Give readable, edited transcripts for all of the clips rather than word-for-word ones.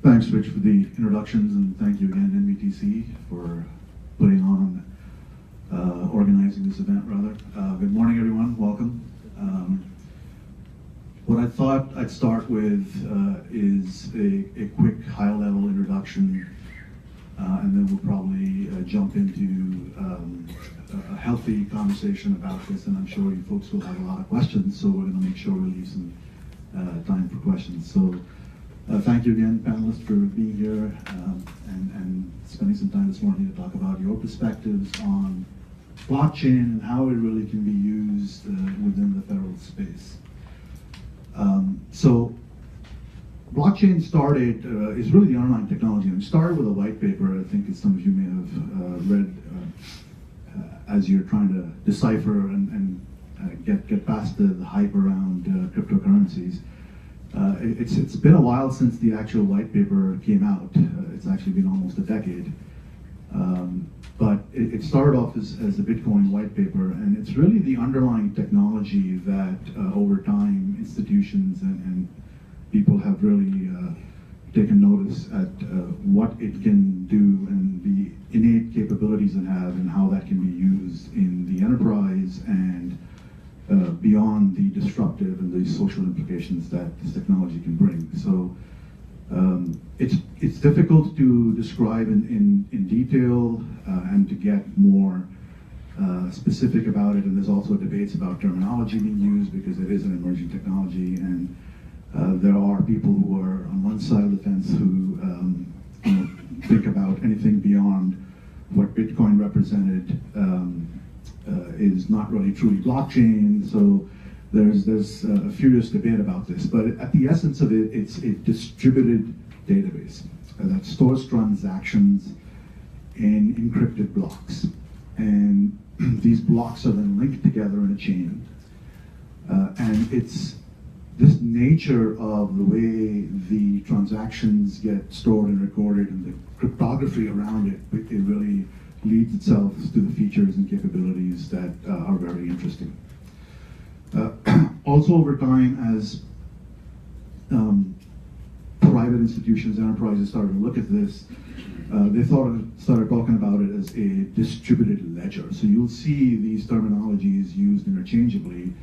Thanks, Rich, for the introductions, and thank you again, NVTC, for putting on, organizing this event, rather. Good morning, everyone. Welcome. What I thought I'd start with is a quick high-level introduction, and then we'll probably jump into a healthy conversation about this, and I'm sure you folks will have a lot of questions, so we're going to make sure we leave some time for questions. So thank you again, panelists, for being here and spending some time this morning to talk about your perspectives on blockchain and how it really can be used within the federal space. So blockchain started, is really the underlying technology, and it started with a white paper, I think as some of you may have read as you're trying to decipher and get past the hype around cryptocurrencies. It's been a while since the actual white paper came out. It's actually been almost a decade. But it started off as a Bitcoin white paper, and it's really the underlying technology that over time institutions and people have really taken notice at what it can do and the innate capabilities it has and how that can be used in the enterprise and beyond the disruptive and the social implications that this technology can bring. So it's difficult to describe in detail and to get more specific about it, and there's also debates about terminology being used because it is an emerging technology, and there are people who are on one side of the fence who think about anything beyond what Bitcoin represented is not really truly blockchain. So there's a furious debate about this, but at the essence of it, it's a distributed database that stores transactions in encrypted blocks, and these blocks are then linked together in a chain, and it's this nature of the way the transactions get stored and recorded and the cryptography around it, it really leads itself to the features and capabilities that are very interesting. Also over time, as private institutions, enterprises started to look at this, they started talking about it as a distributed ledger. So you'll see these terminologies used interchangeably.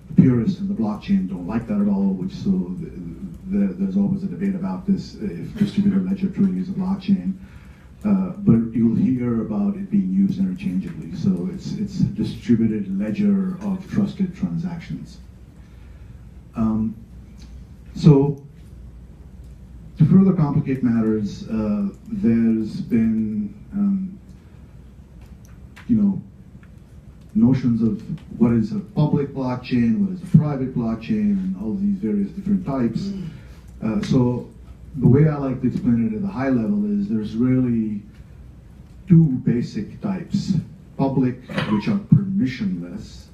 The purists in the blockchain don't like that at all, so there's always a debate about this, if distributed ledger truly is a blockchain. But you'll hear about it being used interchangeably. So it's a distributed ledger of trusted transactions. So to further complicate matters, there's been, notions of what is a public blockchain, what is a private blockchain, and all these various different types. So the way I like to explain it at the high level is there's really two basic types: public, which are permissionless,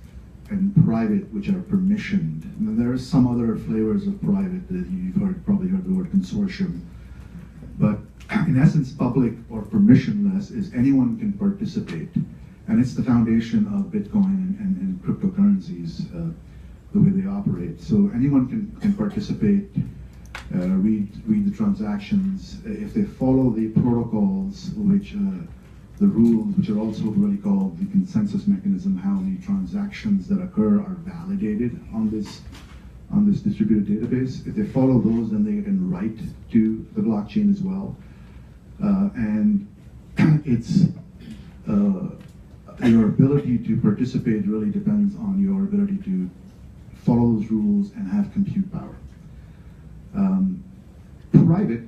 and private, which are permissioned. And there are some other flavors of private that you've probably heard the word consortium. But in essence, public or permissionless is anyone can participate. And it's the foundation of Bitcoin and cryptocurrencies, the way they operate. So anyone can participate, read the transactions. If they follow the protocols, the rules, which are also really called the consensus mechanism, how the transactions that occur are validated on this distributed database. If they follow those, then they can write to the blockchain as well. And it's your ability to participate really depends on your ability to follow those rules and have compute power. Private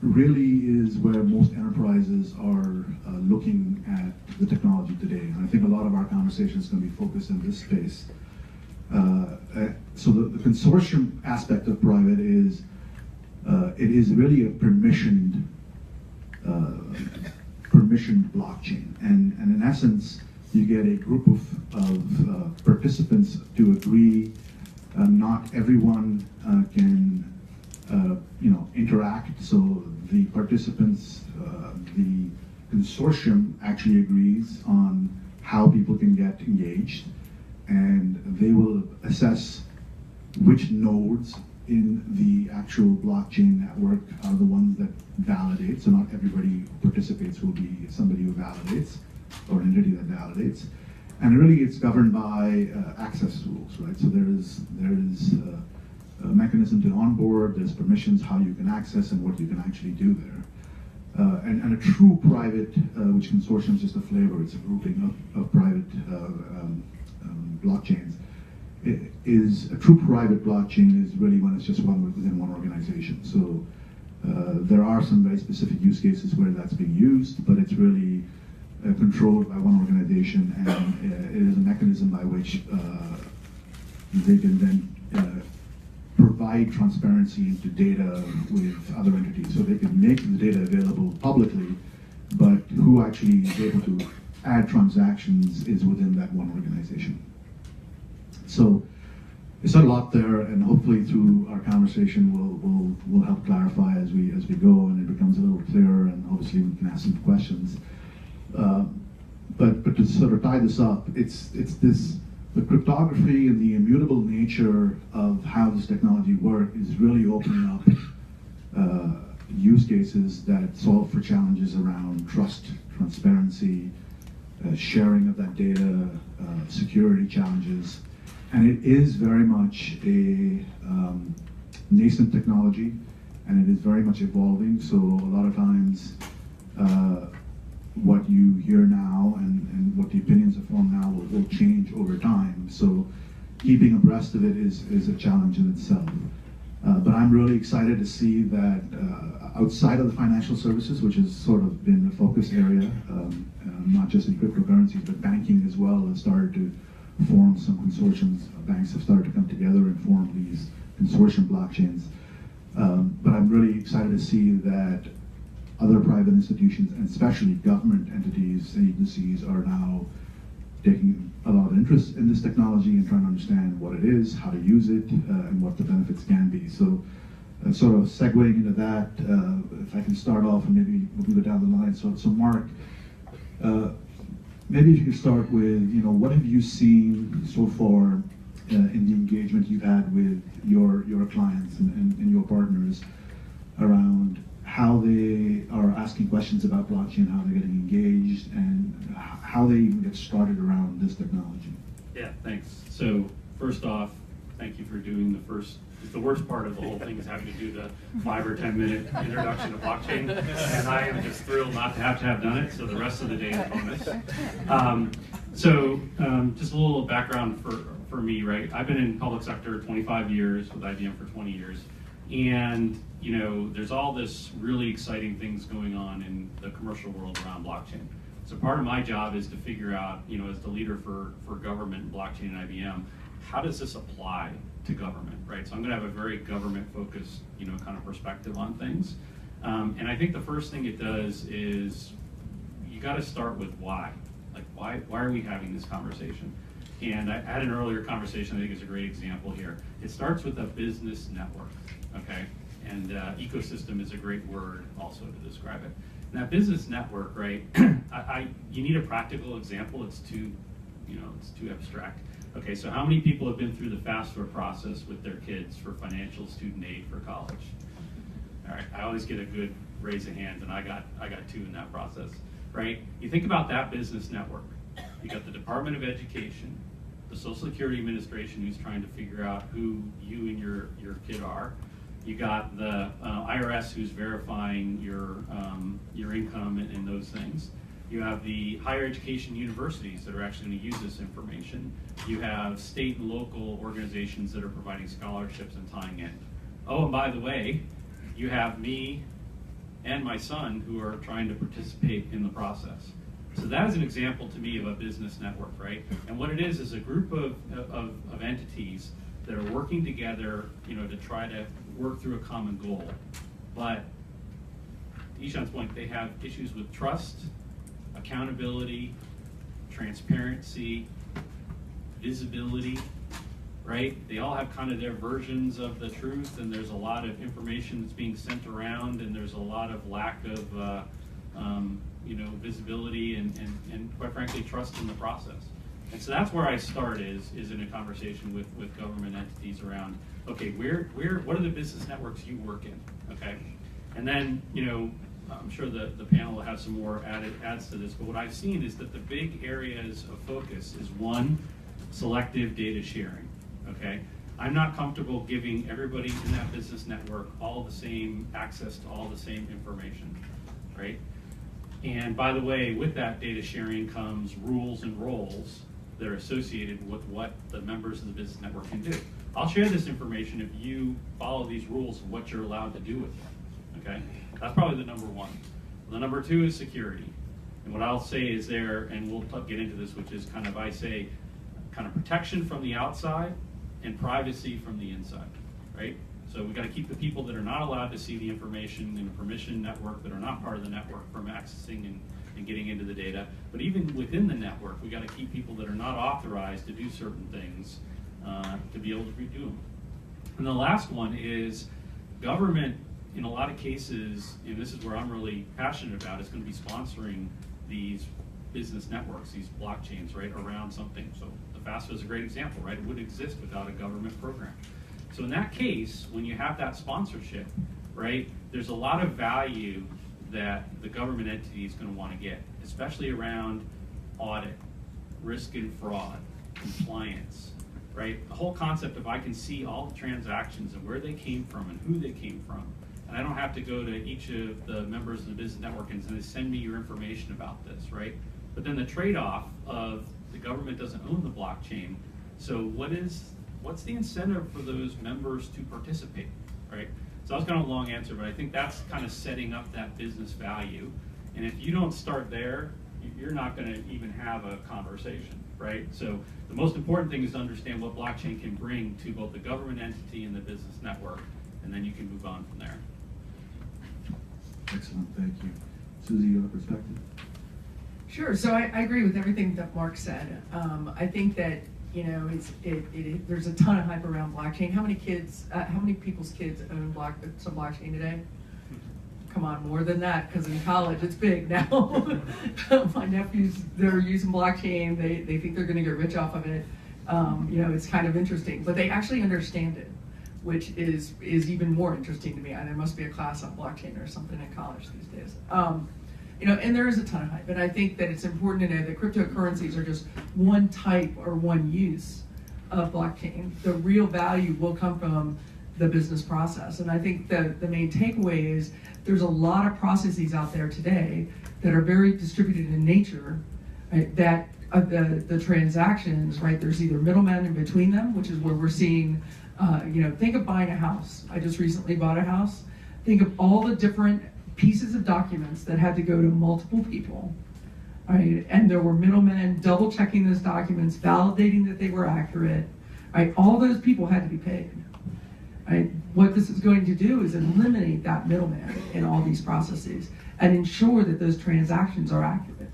really is where most enterprises are looking at the technology today. And I think a lot of our conversation is going to be focused in this space. So the consortium aspect of private is, it is really a permissioned blockchain. And in essence, you get a group of participants to agree. Not everyone can interact, so the participants, the consortium actually agrees on how people can get engaged, and they will assess which nodes in the actual blockchain network are the ones that validate. So not everybody who participates will be somebody who validates or an entity that validates. And really it's governed by access rules, right? So there is a mechanism to onboard, there's permissions, how you can access and what you can actually do there. And a true private, which consortium is just a flavor, it's a grouping of private blockchains. A true private blockchain is really when it's just one within one organization. So there are some very specific use cases where that's being used, but it's really controlled by one organization, and it is a mechanism by which they can then provide transparency into data with other entities. So they can make the data available publicly, but who actually is able to add transactions is within that one organization. So there's a lot there, and hopefully through our conversation we'll help clarify as we go, and it becomes a little clearer, and obviously we can ask some questions. But to sort of tie this up, it's the cryptography and the immutable nature of how this technology works is really opening up use cases that solve for challenges around trust, transparency, sharing of that data, security challenges. And it is very much a nascent technology, and it is very much evolving. So a lot of times what you hear now and what the opinions are formed now will change over time. So keeping abreast of it is a challenge in itself. But I'm really excited to see that outside of the financial services, which has sort of been the focus area, not just in cryptocurrencies, but banking as well, has started to form some consortiums. Banks have started to come together and form these consortium blockchains. But I'm really excited to see that other private institutions, and especially government entities and agencies, are now taking a lot of interest in this technology and trying to understand what it is, how to use it, and what the benefits can be. So sort of segueing into that, if I can start off and maybe we'll go down the line. So Mark, maybe if you could start with, what have you seen so far in the engagement you've had with your clients and your partners around how they are asking questions about blockchain, how they're getting engaged, and how they even get started around this technology. Yeah, thanks. So first off, thank you for doing the worst part of the whole thing is having to do the 5 or 10 minute introduction to blockchain, and I am just thrilled not to have done it, so the rest of the day is bonus. Just a little background for me, right? I've been in public sector 25 years, with IBM for 20 years, and there's all this really exciting things going on in the commercial world around blockchain. So part of my job is to figure out, as the leader for government, blockchain, and IBM, how does this apply to government, right? So I'm going to have a very government-focused, kind of perspective on things. And I think the first thing it does is you got to start with why. Like, why are we having this conversation? And I had an earlier conversation, I think is a great example here. It starts with a business network, okay? And ecosystem is a great word also to describe it. And that business network, right? You need a practical example. It's too abstract. Okay, so how many people have been through the FAFSA process with their kids for financial student aid for college? All right, I always get a good raise of hands, and I got 2 in that process, right? You think about that business network. You got the Department of Education, the Social Security Administration, who's trying to figure out who you and your kid are. You got the IRS, who's verifying your income and those things. You have the higher education universities that are actually going to use this information. You have state and local organizations that are providing scholarships and tying in. Oh, and by the way, you have me and my son who are trying to participate in the process. So that is an example to me of a business network, right? And what it is a group of entities that are working together, to try to work through a common goal. But to Ishan's point, they have issues with trust, accountability, transparency, visibility, right? They all have kind of their versions of the truth, and there's a lot of information that's being sent around, and there's a lot of lack of visibility and quite frankly, trust in the process. And so that's where I start is in a conversation with government entities around, okay, what are the business networks you work in, okay? And then, I'm sure the panel will have some more adds to this, but what I've seen is that the big areas of focus is one, selective data sharing, okay? I'm not comfortable giving everybody in that business network all the same access to all the same information, right? And by the way, with that data sharing comes rules and roles that are associated with what the members of the business network can do. I'll share this information if you follow these rules of what you're allowed to do with it, okay? That's probably the number one. The number two is security. And what I'll say is there, and we'll get into this, which is kind of protection from the outside and privacy from the inside, right? So we've got to keep the people that are not allowed to see the information in a permission network, that are not part of the network, from accessing and getting into the data. But even within the network, we got to keep people that are not authorized to do certain things to be able to redo them. And the last one is government, in a lot of cases, and this is where I'm really passionate about, is going to be sponsoring these business networks, these blockchains, right, around something. So the FAFSA is a great example, right? It wouldn't exist without a government program. So in that case, when you have that sponsorship, right, there's a lot of value that the government entity is going to want to get, especially around audit, risk and fraud, compliance, right? The whole concept of I can see all the transactions and where they came from and who they came from. And I don't have to go to each of the members of the business network and say, send me your information about this, right? But then the trade-off of the government doesn't own the blockchain, so what's the incentive for those members to participate, right? So that was kind of a long answer, but I think that's kind of setting up that business value. And if you don't start there, you're not going to even have a conversation, right? So the most important thing is to understand what blockchain can bring to both the government entity and the business network, and then you can move on from there. Excellent, thank you. Susie, your perspective? Sure. So I agree with everything that Mark said. I think that there's a ton of hype around blockchain. How many people's kids own some blockchain today? Come on, more than that, because in college it's big now. My nephews, they're using blockchain. They think they're going to get rich off of it. It's kind of interesting, but they actually understand it, which is even more interesting to me. And there must be a class on blockchain or something in college these days. And there is a ton of hype, and I think that it's important to know that cryptocurrencies are just one type or one use of blockchain. The real value will come from the business process, and I think the main takeaway is there's a lot of processes out there today that are very distributed in nature, right, that the transactions, right, there's either middlemen in between them, which is where we're seeing, think of buying a house. I just recently bought a house. Think of all the different pieces of documents that had to go to multiple people, right? And there were middlemen double checking those documents, validating that they were accurate, right? All those people had to be paid, right? What this is going to do is eliminate that middleman in all these processes and ensure that those transactions are accurate,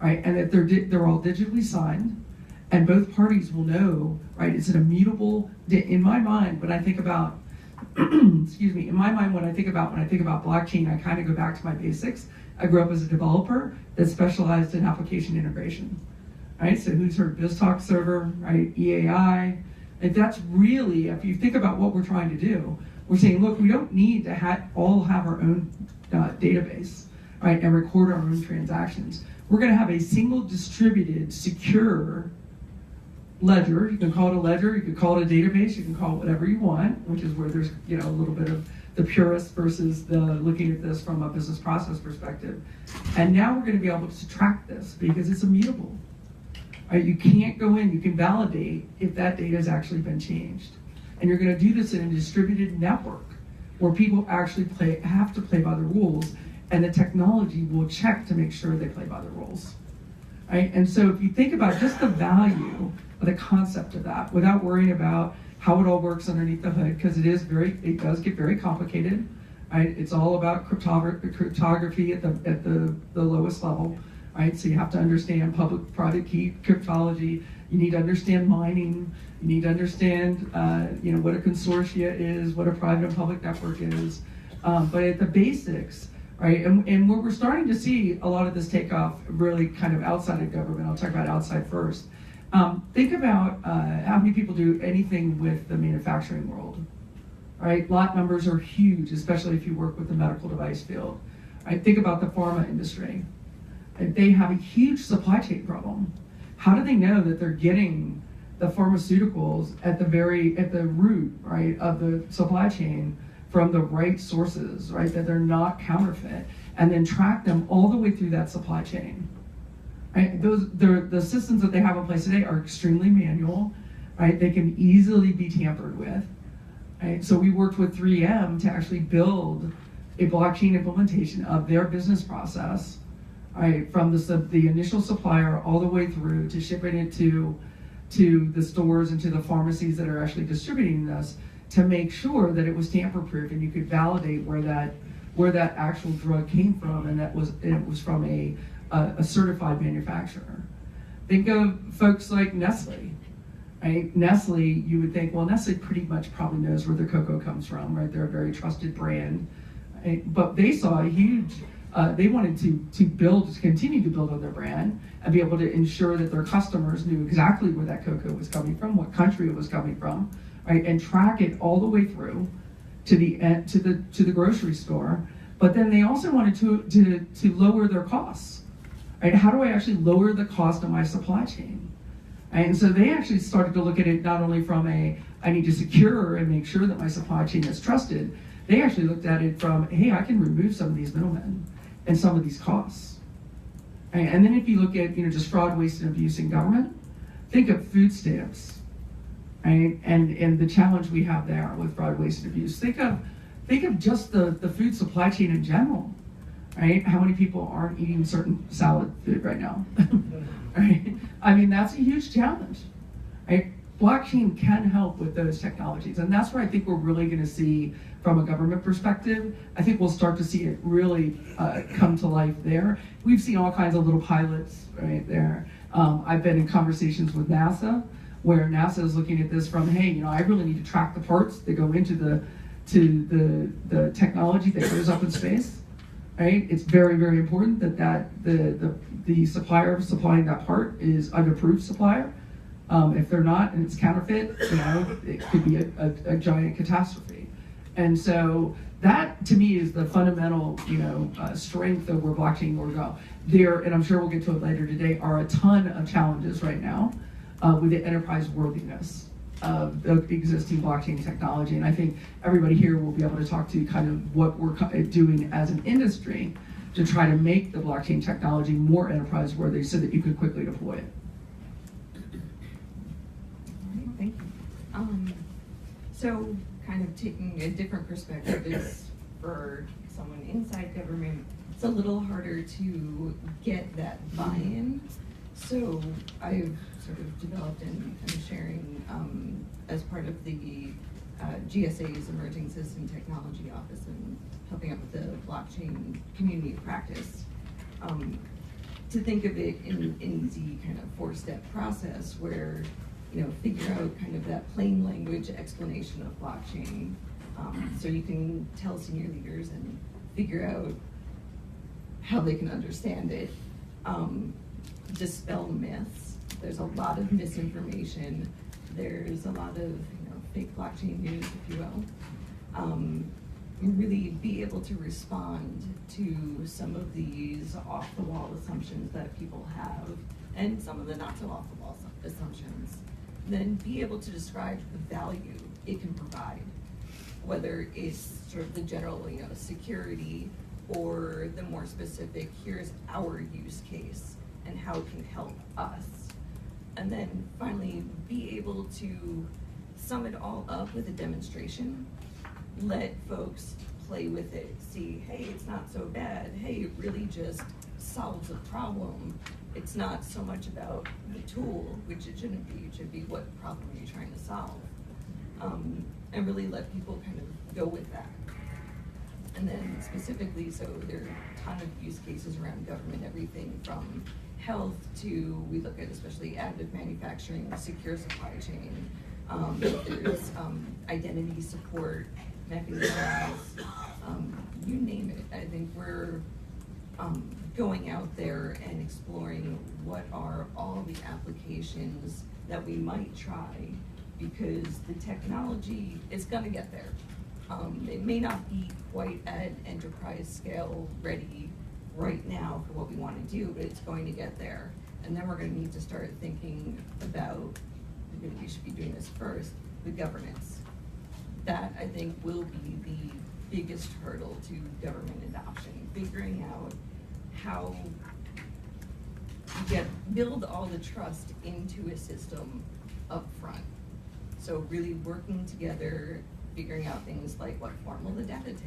right? And that they're all digitally signed, and both parties will know, right? It's an immutable. In my mind, when I think about excuse me, in my mind, when I think about blockchain, I kind of go back to my basics. I grew up as a developer that specialized in application integration, right? So who's heard BizTalk server, right? EAI. And that's really, if you think about what we're trying to do, we're saying, look, we don't need to all have our own database, right? And record our own transactions. We're going to have a single distributed, secure ledger. You can call it a ledger, you can call it a database, you can call it whatever you want, which is where there's a little bit of the purist versus the looking at this from a business process perspective. And now we're going to be able to track this because it's immutable. Right? You can't go in, you can validate if that data has actually been changed. And you're going to do this in a distributed network where people actually have to play by the rules, and the technology will check to make sure they play by the rules. Right? And so if you think about just the value of the concept of that, without worrying about how it all works underneath the hood, because it does get very complicated. Right? It's all about cryptography at the lowest level. Right? So you have to understand public-private key cryptology. You need to understand mining. You need to understand what a consortia is, what a private and public network is. But at the basics, right, and where we're starting to see a lot of this take off really kind of outside of government, I'll talk about outside first, Think about how many people do anything with the manufacturing world, right? Lot numbers are huge, especially if you work with the medical device field. Right? Think about the pharma industry. They have a huge supply chain problem. How do they know that they're getting the pharmaceuticals at the root, right, of the supply chain from the right sources, right, that they're not counterfeit, and then track them all the way through that supply chain? Right? The systems that they have in place today are extremely manual, right? They can easily be tampered with. Right? So we worked with 3M to actually build a blockchain implementation of their business process, right, from the initial supplier all the way through to shipping it to the stores and to the pharmacies that are actually distributing this, to make sure that it was tamper-proof and you could validate where that actual drug came from, and it was from a certified manufacturer. Think of folks like Nestle. Right? Nestle, you would think, well, Nestle pretty much probably knows where their cocoa comes from, right? They're a very trusted brand. Right? But they saw a huge, they wanted to continue to build on their brand and be able to ensure that their customers knew exactly where that cocoa was coming from, what country it was coming from, right? And track it all the way through to the grocery store. But then they also wanted to lower their costs. Right? How do I actually lower the cost of my supply chain? Right? And so they actually started to look at it not only from I need to secure and make sure that my supply chain is trusted. They actually looked at it from, hey, I can remove some of these middlemen and some of these costs. Right? And then if you look at just fraud, waste, and abuse in government, think of food stamps, right? And the challenge we have there with fraud, waste, and abuse. Think of just the food supply chain in general. Right? How many people aren't eating certain salad food right now? Right? I mean, that's a huge challenge. Right? Blockchain can help with those technologies, and that's where I think we're really going to see, from a government perspective, I think we'll start to see it really come to life there. We've seen all kinds of little pilots right there. I've been in conversations with NASA, where NASA is looking at this from, hey, I really need to track the parts that go into the technology that goes up in space. Right? It's very, very important that the supplier supplying that part is an approved supplier. If they're not and it's counterfeit, it could be a giant catastrophe. And so that, to me, is the fundamental, strength of where blockchain will go. There, and I'm sure we'll get to it later today, are a ton of challenges right now with the enterprise worthiness of the existing blockchain technology. And I think everybody here will be able to talk to kind of what we're doing as an industry to try to make the blockchain technology more enterprise worthy so that you could quickly deploy it. All right, thank you. So kind of taking a different perspective is for someone inside government, it's a little harder to get that buy-in. So I've sort of developed and I'm sharing as part of the GSA's Emerging System Technology Office and helping out with the blockchain community of practice, to think of it in an easy kind of 4-step process where, figure out kind of that plain language explanation of blockchain, so you can tell senior leaders and figure out how they can understand it. Dispel myths. There's a lot of misinformation. There's a lot of fake blockchain news, if you will. Really be able to respond to some of these off-the-wall assumptions that people have, and some of the not-so-off-the-wall assumptions. Then be able to describe the value it can provide, whether it's sort of the general, security, or the more specific, here's our use case and how it can help us. And then finally, be able to sum it all up with a demonstration. Let folks play with it, see, hey, it's not so bad. Hey, it really just solves a problem. It's not so much about the tool, which it shouldn't be. It should be what problem are you trying to solve? And really let people kind of go with that. And then specifically, so there are a ton of use cases around government, everything from health to, we look at especially additive manufacturing, secure supply chain. There's identity support mechanisms, you name it. I think we're going out there and exploring what are all the applications that we might try, because the technology is going to get there. It may not be quite at enterprise scale ready right now for what we want to do, but it's going to get there. And then we're going to need to start thinking about, we should be doing this first, the governance. That, I think, will be the biggest hurdle to government adoption, figuring out how to build all the trust into a system up front. So really working together, figuring out things like what form will the data take,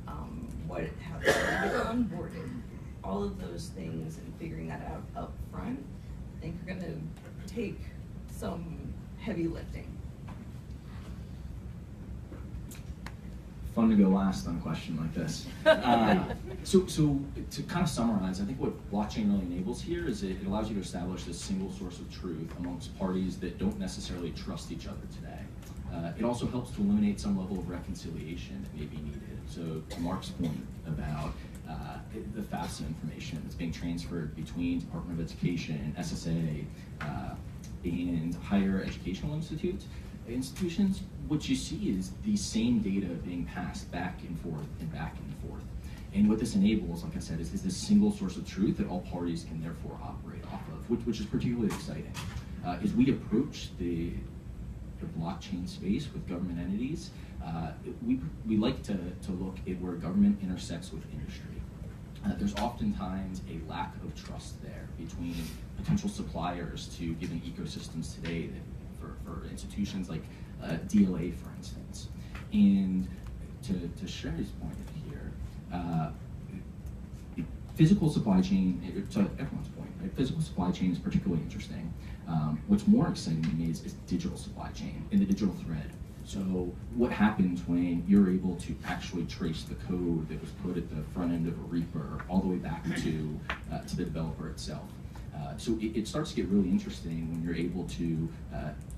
how to get onboarded, all of those things, and figuring that out up front, I think are gonna take some heavy lifting. Fun to go last on a question like this. So to kind of summarize, I think what blockchain really enables here is it allows you to establish this single source of truth amongst parties that don't necessarily trust each other today. It also helps to eliminate some level of reconciliation that may be needed. So to Mark's point about the FAFSA information that's being transferred between Department of Education, SSA, and higher educational institutions, what you see is the same data being passed back and forth and back and forth. And what this enables, like I said, is this single source of truth that all parties can therefore operate off of, which is particularly exciting. As we approach the blockchain space with government entities, we like to look at where government intersects with industry. There's oftentimes a lack of trust there between potential suppliers to given ecosystems today that for institutions like DLA, for instance. And to Sherri's point here, physical supply chain, to everyone's point, right? Physical supply chain is particularly interesting. What's more exciting to me is digital supply chain and the digital thread. So what happens when you're able to actually trace the code that was put at the front end of a Reaper all the way back to the developer itself? So it starts to get really interesting when you're able to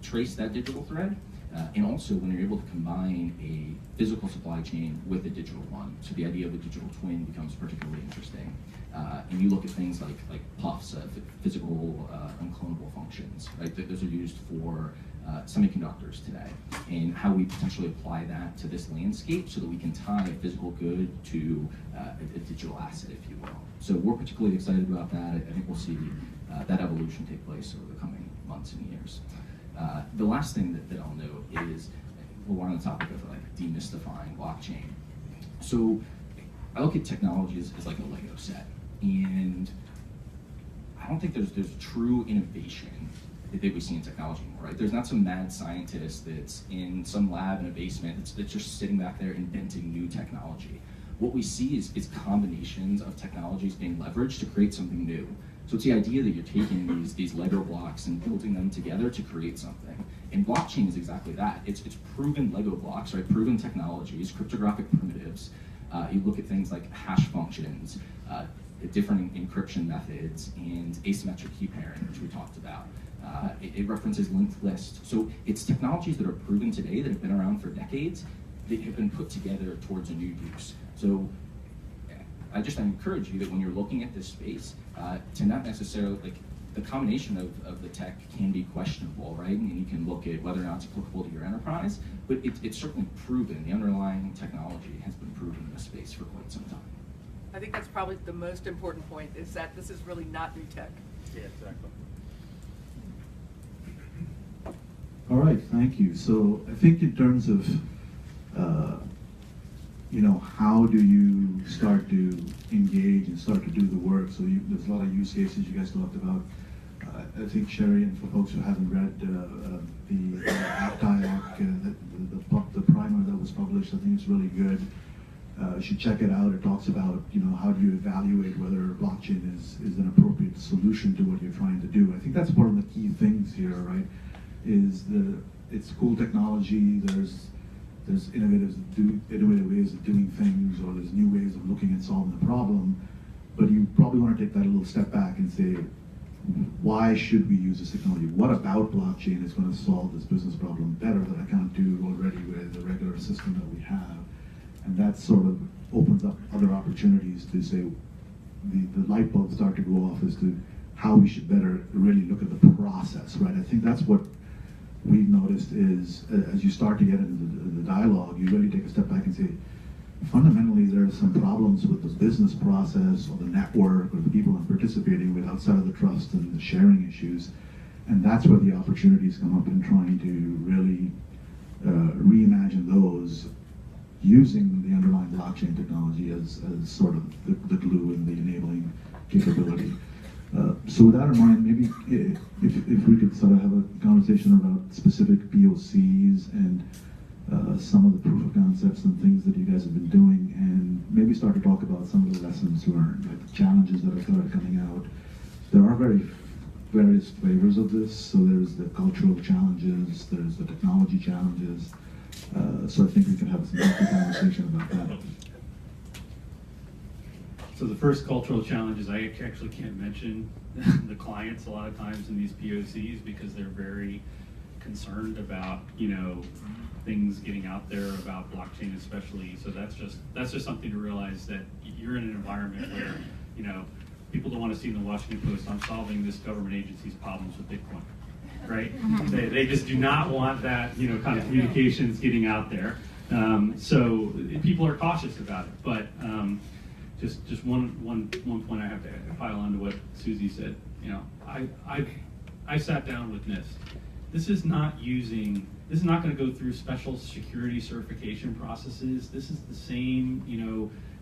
trace that digital thread, and also when you're able to combine a physical supply chain with a digital one. So the idea of a digital twin becomes particularly interesting. And you look at things like PUFs, physical unclonable functions, right? Those are used for semiconductors today, and how we potentially apply that to this landscape so that we can tie a physical good to a digital asset, if you will. So we're particularly excited about that. I think we'll see that evolution take place over the coming months and years. The last thing that I'll note is, we're on the topic of like demystifying blockchain. So I look at technology as like a Lego set, and I don't think there's true innovation that we see in technology anymore, right? There's not some mad scientist that's in some lab in a basement that's just sitting back there inventing new technology. What we see is combinations of technologies being leveraged to create something new. So it's the idea that you're taking these Lego blocks and building them together to create something. And blockchain is exactly that. It's proven Lego blocks, right? Proven technologies, cryptographic primitives. You look at things like hash functions, different encryption methods, and asymmetric key pairing, which we talked about. It references linked lists. So it's technologies that are proven today that have been around for decades that have been put together towards a new use. So I encourage you that when you're looking at this space, to not necessarily, like, the combination of the tech can be questionable, right? And you can look at whether or not it's applicable to your enterprise, but it's certainly proven. The underlying technology has been proven in this space for quite some time. I think that's probably the most important point, is that this is really not new tech. Yeah, exactly. All right, thank you. So I think in terms of, how do you start to engage and start to do the work? So there's a lot of use cases you guys talked about. I think Sherri, and for folks who haven't read the AppDiac, the primer that was published, I think it's really good. You should check it out. It talks about, how do you evaluate whether blockchain is an appropriate solution to what you're trying to do. I think that's one of the key things here, right? It's cool technology. There's innovative ways of doing things, or there's new ways of looking at solving the problem. But you probably want to take that a little step back and say, why should we use this technology? What about blockchain is going to solve this business problem better that I can't do already with the regular system that we have? And that sort of opens up other opportunities to say, the light bulbs start to go off as to how we should better really look at the process, right? I think that's what we've noticed is as you start to get into the dialogue, you really take a step back and say, fundamentally, there are some problems with the business process or the network or the people I'm participating with outside of the trust and the sharing issues. And that's where the opportunities come up in trying to really reimagine those using the underlying blockchain technology as sort of the glue and the enabling capability. So with that in mind, maybe if we could sort of have a conversation about specific POCs and some of the proof of concepts and things that you guys have been doing, and maybe start to talk about some of the lessons learned, like the challenges that are started coming out. There are various flavors of this. So there's the cultural challenges, there's the technology challenges. So I think we can have some healthy conversation about that. So the first cultural challenge is I actually can't mention the clients a lot of times in these POCs because they're very concerned about, things getting out there about blockchain especially. So that's just something to realize that you're in an environment where, people don't want to see in the Washington Post, I'm solving this government agency's problems with Bitcoin, right? They just do not want that, kind of communications getting out there. So people are cautious about it, but just one point I have to pile on to what Susie said. I sat down with NIST. This is not going to go through special security certification processes. This is the same,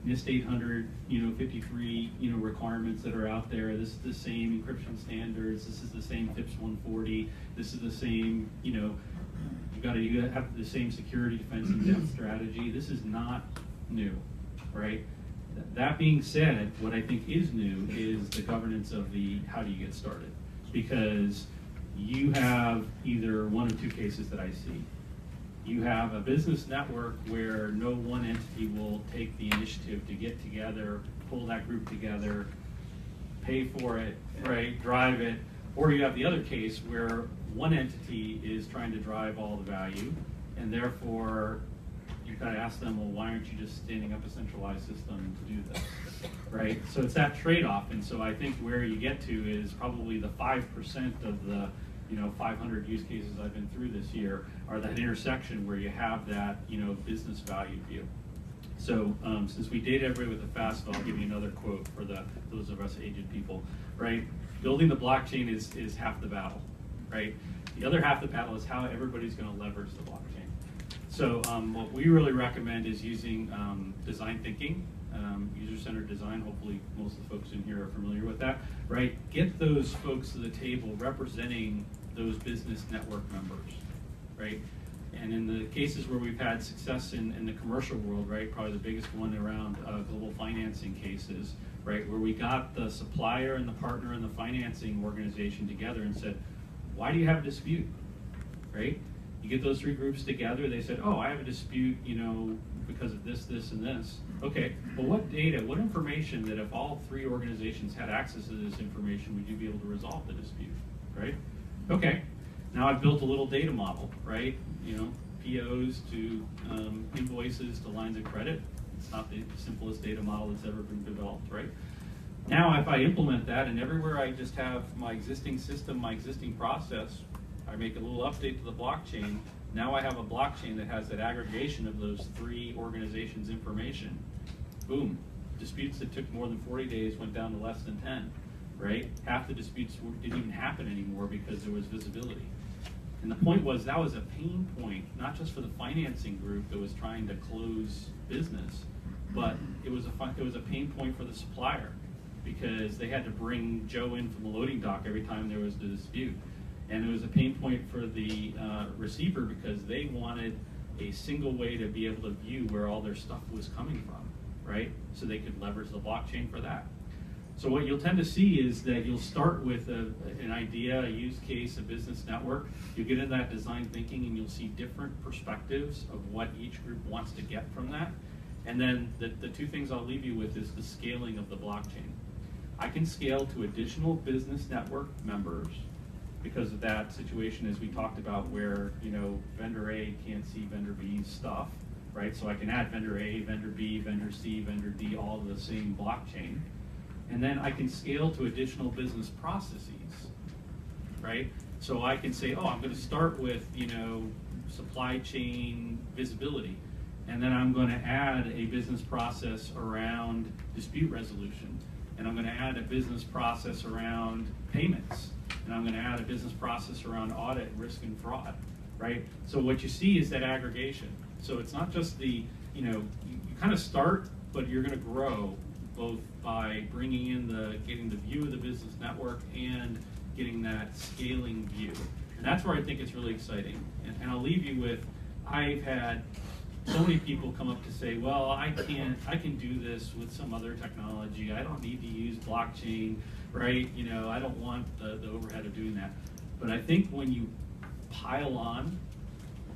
NIST 800, 53, requirements that are out there. This is the same encryption standards. This is the same FIPS 140. This is the same, you got to have the same security defense and depth strategy. This is not new, right? That being said, what I think is new is the governance of the how do you get started, because you have either one of two cases that I see. You have a business network where no one entity will take the initiative to get together, pull that group together, pay for it, right, drive it, or you have the other case where one entity is trying to drive all the value, and therefore you kind of ask them, well, why aren't you just standing up a centralized system to do this, right? So it's that trade-off, and so I think where you get to is probably the 5% of the 500 use cases I've been through this year are that intersection where you have that business value view. So since we date everybody with a fast, I'll give you another quote for those of us aged people, right? Building the blockchain is half the battle, right? The other half of the battle is how everybody's going to leverage the blockchain. So what we really recommend is using design thinking, user-centered design. Hopefully most of the folks in here are familiar with that, right? Get those folks to the table representing those business network members, right? And in the cases where we've had success in the commercial world, right, probably the biggest one around global financing cases, right, where we got the supplier and the partner and the financing organization together and said, why do you have a dispute, right? You get those three groups together, they said, oh, I have a dispute, because of this, this, and this. Okay, but what data, what information that if all three organizations had access to this information, would you be able to resolve the dispute, right? Okay, now I've built a little data model, right? POs to invoices to lines of credit. It's not the simplest data model that's ever been developed, right? Now if I implement that and everywhere I just have my existing system, my existing process, I make a little update to the blockchain. Now I have a blockchain that has that aggregation of those three organizations' information. Boom. Disputes that took more than 40 days went down to less than 10, right? Half the disputes didn't even happen anymore because there was visibility. And the point was that was a pain point, not just for the financing group that was trying to close business, but it was a pain point for the supplier because they had to bring Joe in from the loading dock every time there was a dispute. And it was a pain point for the receiver because they wanted a single way to be able to view where all their stuff was coming from, right? So they could leverage the blockchain for that. So what you'll tend to see is that you'll start with an idea, a use case, a business network. You'll get into that design thinking and you'll see different perspectives of what each group wants to get from that. And then the two things I'll leave you with is the scaling of the blockchain. I can scale to additional business network members because of that situation as we talked about where, vendor A can't see vendor B's stuff, right? So I can add vendor A, vendor B, vendor C, vendor D, all to the same blockchain. And then I can scale to additional business processes, right? So I can say, oh, I'm going to start with, supply chain visibility. And then I'm going to add a business process around dispute resolution. And I'm going to add a business process around payments. And I'm going to add a business process around audit, risk, and fraud, right? So what you see is that aggregation. So it's not just the, you kind of start, but you're going to grow both by bringing in getting the view of the business network and getting that scaling view. And that's where I think it's really exciting. And I'll leave you with, I've had so many people come up to say, well, I can do this with some other technology. I don't need to use blockchain, right? I don't want the overhead of doing that. But I think when you pile on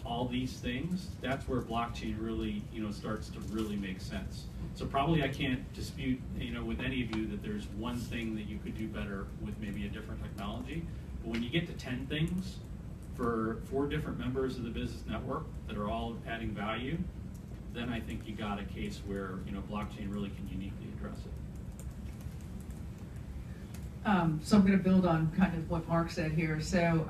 all these things, that's where blockchain really, starts to really make sense. So probably I can't dispute, with any of you that there's one thing that you could do better with maybe a different technology. But when you get to 10 things for 4 different members of the business network that are all adding value, then I think you got a case where, blockchain really can uniquely address it. So I'm going to build on kind of what Mark said here. So,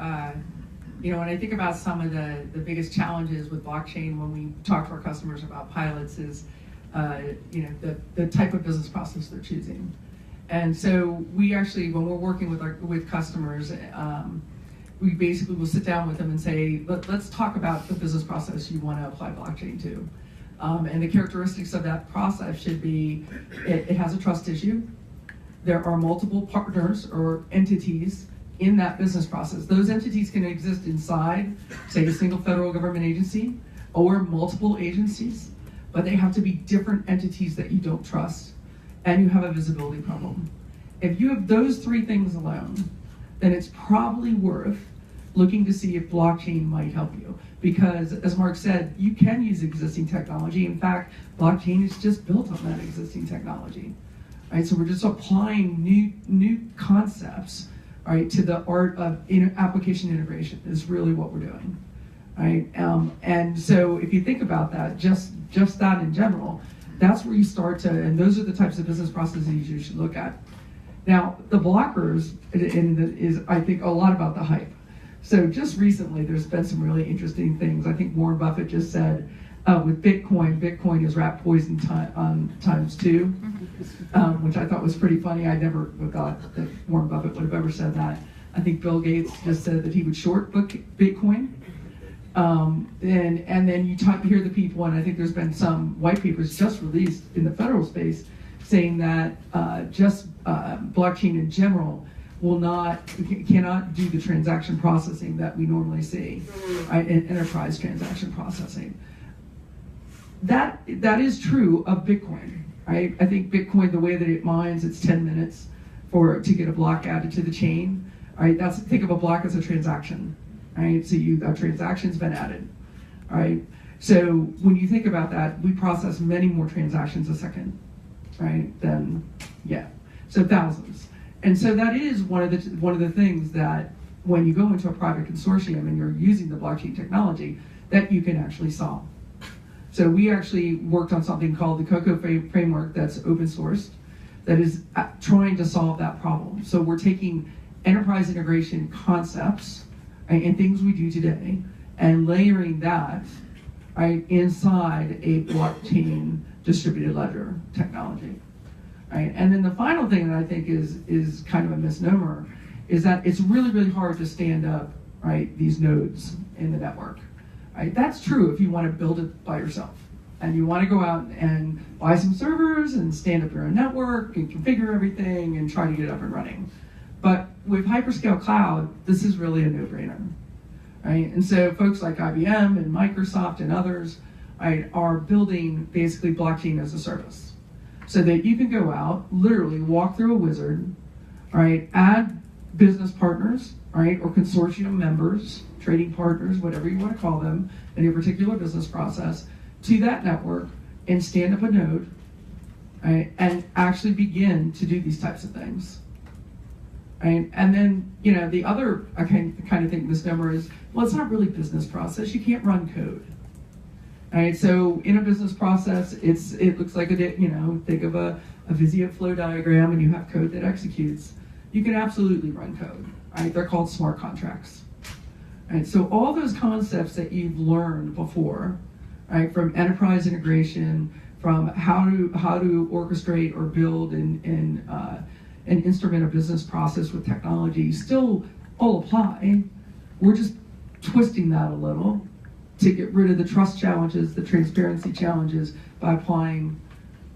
when I think about some of the biggest challenges with blockchain when we talk to our customers about pilots is, the type of business process they're choosing. And so we actually, when we're working with customers, we basically will sit down with them and say, let's talk about the business process you want to apply blockchain to. And the characteristics of that process should be, it has a trust issue. There are multiple partners or entities in that business process. Those entities can exist inside, say, a single federal government agency or multiple agencies, but they have to be different entities that you don't trust, and you have a visibility problem. If you have those 3 things alone, then it's probably worth looking to see if blockchain might help you. Because, as Mark said, you can use existing technology. In fact, blockchain is just built on that existing technology. Right? So we're just applying new concepts, right, to the art of application integration is really what we're doing. Right? And so if you think about that, just that in general, that's where you start to, and those are the types of business processes you should look at. Now, the blockers is, I think, a lot about the hype. So just recently, there's been some really interesting things. I think Warren Buffett just said, with Bitcoin is rat poison times 2, which I thought was pretty funny. I never thought that Warren Buffett would have ever said that. I think Bill Gates just said that he would short Bitcoin. And then you hear the people, and I think there's been some white papers just released in the federal space saying that blockchain in general cannot do the transaction processing that we normally see, right, in enterprise transaction processing. That is true of Bitcoin, right? I think Bitcoin, the way that it mines, it's 10 minutes to get a block added to the chain, right? Think of a block as a transaction, right? So a transaction's been added, right? So when you think about that, we process many more transactions a second, right? So thousands. And so that is one of the things that when you go into a private consortium and you're using the blockchain technology, that you can actually solve. So we actually worked on something called the COCO framework that's open sourced, that is trying to solve that problem. So we're taking enterprise integration concepts, right, and things we do today, and layering that, right, inside a blockchain distributed ledger technology. Right? And then the final thing that I think is kind of a misnomer is that it's really, really hard to stand up, right, these nodes in the network. Right? That's true if you want to build it by yourself and you want to go out and buy some servers and stand up your own network and configure everything and try to get it up and running. But with hyperscale cloud, this is really a no-brainer. Right? And so folks like IBM and Microsoft and others, right, are building basically blockchain as a service. So that you can go out, literally walk through a wizard, right, add business partners, right, or consortium members, trading partners, whatever you want to call them, in your particular business process, to that network and stand up a node, right, and actually begin to do these types of things. Right? And then, the other kind of think misnomer is, well, it's not really business process. You can't run code. Right, so in a business process, it looks like think of a Visio flow diagram, and you have code that executes. You can absolutely run code, right? They're called smart contracts. Right, so all those concepts that you've learned before, right, from enterprise integration, from how to orchestrate or build and instrument a business process with technology, still all apply. We're just twisting that a little to get rid of the trust challenges, the transparency challenges, by applying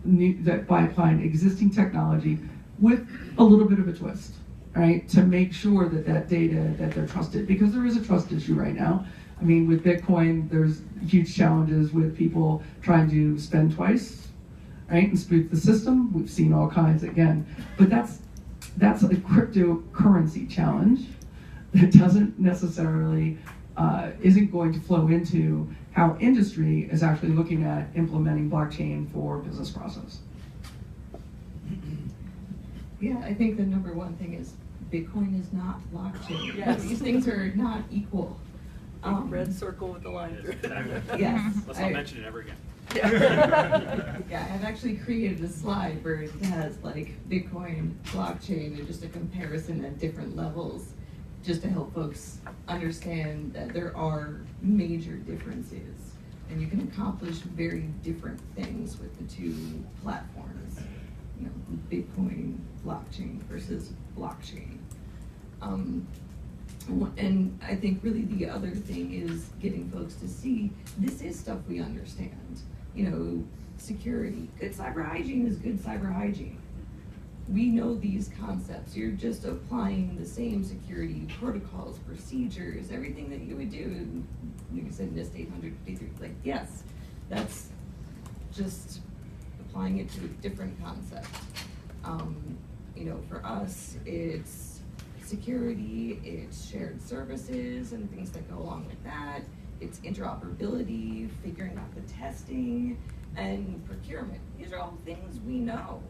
existing technology with a little bit of a twist, right? To make sure that data, that they're trusted, because there is a trust issue right now. I mean, with Bitcoin, there's huge challenges with people trying to spend twice, right, and spoof the system. We've seen all kinds again, but that's a cryptocurrency challenge that doesn't necessarily isn't going to flow into how industry is actually looking at implementing blockchain for business process. Yeah, I think the number one thing is Bitcoin is not blockchain. Yes. These things are not equal. Red circle with the line through it. Yes. Let's not mention it ever again. Yeah, I've actually created a slide where it has like Bitcoin, blockchain, and just a comparison at different levels, just to help folks understand that there are major differences, and you can accomplish very different things with the two platforms. You know, Bitcoin, blockchain versus blockchain. And I think really the other thing is getting folks to see this is stuff we understand. You know, security, good cyber hygiene is good cyber hygiene. We know these concepts. You're just applying the same security protocols, procedures, everything that you would do. Like I said, NIST 853, like, yes, that's just applying it to a different concept. You know, for us, it's security, it's shared services and things that go along with that. It's interoperability, figuring out the testing, and procurement. These are all things we know.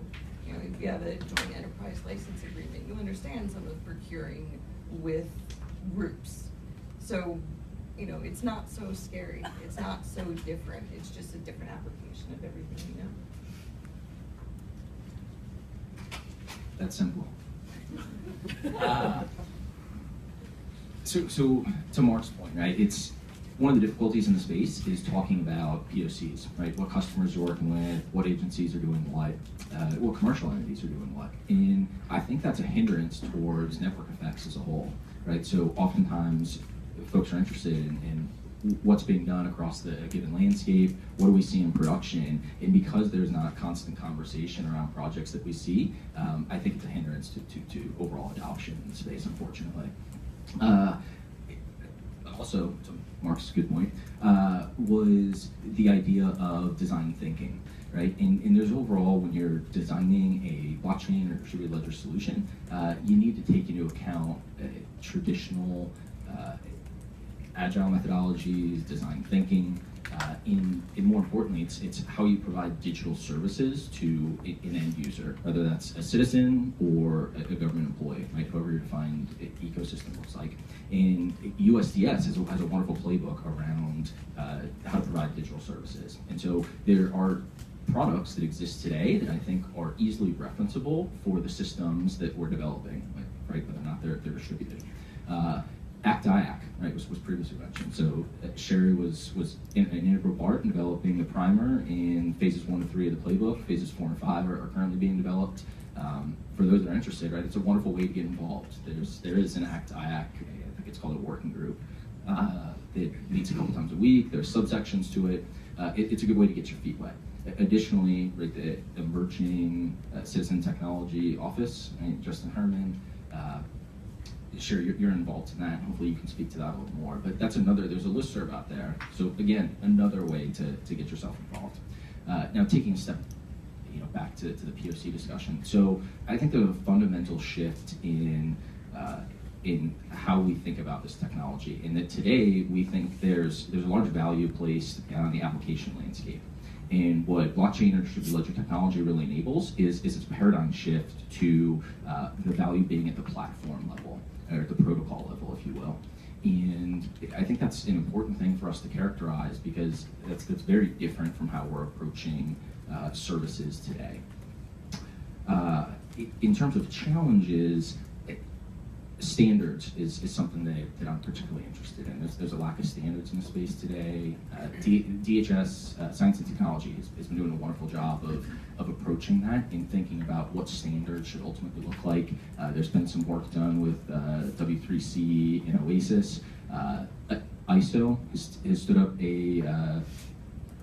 You know, if you have a joint enterprise license agreement, you understand some of procuring with groups. So, you know, it's not so scary. It's not so different. It's just a different application of everything we know. That's simple. So to Mark's point, right? It's one of the difficulties in the space is talking about POCs, right? What customers you're working with, what agencies are doing what, what commercial entities are doing what. And I think that's a hindrance towards network effects as a whole, right? So oftentimes folks are interested in what's being done across the given landscape, what do we see in production, and because there's not constant conversation around projects that we see, I think it's a hindrance to overall adoption in the space, unfortunately. Also, to Mark's good point, was the idea of design thinking, right? And there's overall, when you're designing a blockchain or distributed ledger solution, you need to take into account traditional agile methodologies, design thinking, and more importantly, it's how you provide digital services to an end user, whether that's a citizen or a government employee, right? However your defined ecosystem looks like. And USDS has a wonderful playbook around how to provide digital services. And so there are products that exist today that I think are easily referenceable for the systems that we're developing, right? Whether or not they're distributed. ACT-IAC, right, was previously mentioned. So Sherri was an integral part in developing the primer in phases 1 to 3 of the playbook. Phases 4 and 5 are currently being developed. For those that are interested, right, it's a wonderful way to get involved. There is an ACT-IAC, I think it's called a working group, that meets a couple times a week. There's subsections to it. It's a good way to get your feet wet. Additionally, right, the emerging citizen technology office, right, Justin Herman, Sure, you're involved in that. Hopefully you can speak to that a little more. But that's there's a listserv out there. So again, another way to get yourself involved. Now taking a step back to the POC discussion. So I think the fundamental shift in how we think about this technology, in that today we think there's a large value placed on the application landscape. And what blockchain or distributed ledger technology really enables is its paradigm shift to the value being at the platform level, or the protocol level, if you will. And I think that's an important thing for us to characterize, because that's very different from how we're approaching services today. In terms of challenges, standards is something that I'm particularly interested in. There's a lack of standards in the space today. DHS, Science and Technology, has been doing a wonderful job of approaching that and thinking about what standards should ultimately look like. There's been some work done with W3C and OASIS. ISO has stood up a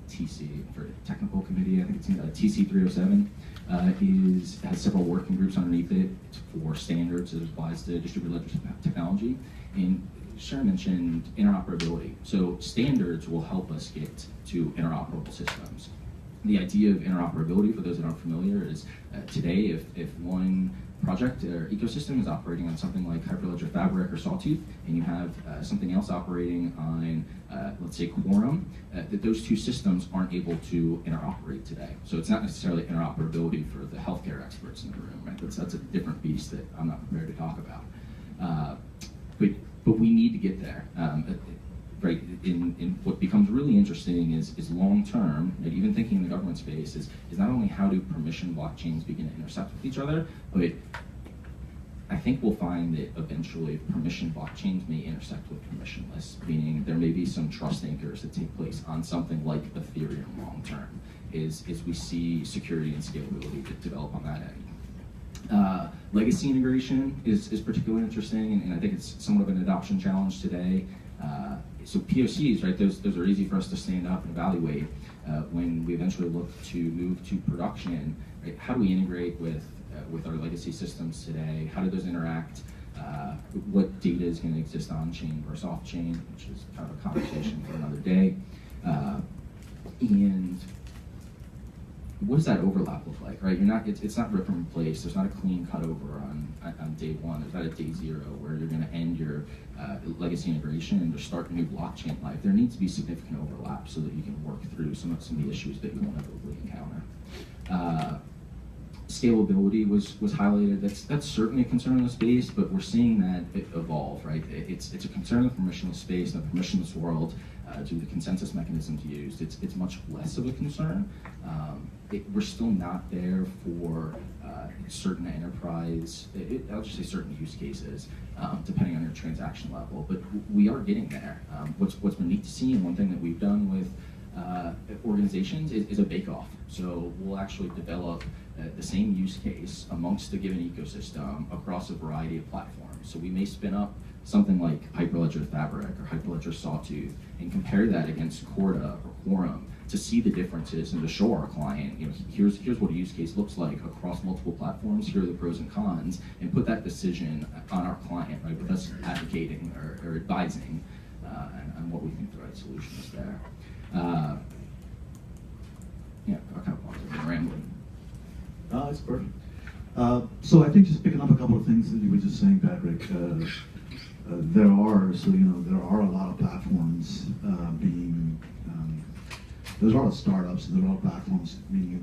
TC, for technical committee, I think it's TC 307. Has several working groups underneath it for standards as applies to distributed ledger technology. And Sherri mentioned interoperability. So standards will help us get to interoperable systems. The idea of interoperability, for those that aren't familiar, is today if one project or ecosystem is operating on something like Hyperledger Fabric or Sawtooth, and you have something else operating on, let's say, Quorum, that those two systems aren't able to interoperate today. So it's not necessarily interoperability for the healthcare experts in the room, right? That's a different beast that I'm not prepared to talk about. But we need to get there. Right, in what becomes really interesting is long term, and even thinking in the government space, is not only how do permission blockchains begin to intersect with each other, but I think we'll find that eventually permission blockchains may intersect with permissionless, meaning there may be some trust anchors that take place on something like Ethereum long term, is we see security and scalability that develop on that end. Legacy integration is particularly interesting, and I think it's somewhat of an adoption challenge today. So POCs, right, those are easy for us to stand up and evaluate. When we eventually look to move to production, right, how do we integrate with our legacy systems today? How do those interact? What data is going to exist on-chain versus off-chain, which is kind of a conversation for another day. And what does that overlap look like, right? It's not rip and replace. There's not a clean cut over on day one. There's not a day zero where you're going to end your legacy integration and just start a new blockchain life. There needs to be significant overlap so that you can work through some of the issues that you won't inevitably encounter. Scalability was highlighted. That's certainly a concern in the space, but we're seeing that evolve, right? It's a concern in the permissionless space, in the permissionless world. Due to the consensus mechanisms used, it's much less of a concern. We're still not there for certain enterprise, I'll just say certain use cases, depending on your transaction level, but we are getting there. What's been neat to see, and one thing that we've done with organizations is a bake-off. So we'll actually develop the same use case amongst a given ecosystem across a variety of platforms. So we may spin up something like Hyperledger Fabric or Hyperledger Sawtooth and compare that against Corda or Quorum to see the differences and to show our client, here's what a use case looks like across multiple platforms, here are the pros and cons, and put that decision on our client, right, with us advocating or advising on what we think the right solution is there. I'll kind of pause. I've been rambling. That's perfect. So I think just picking up a couple of things that you were just saying, Patrick, there are a lot of platforms there's a lot of startups and there are a lot of platforms being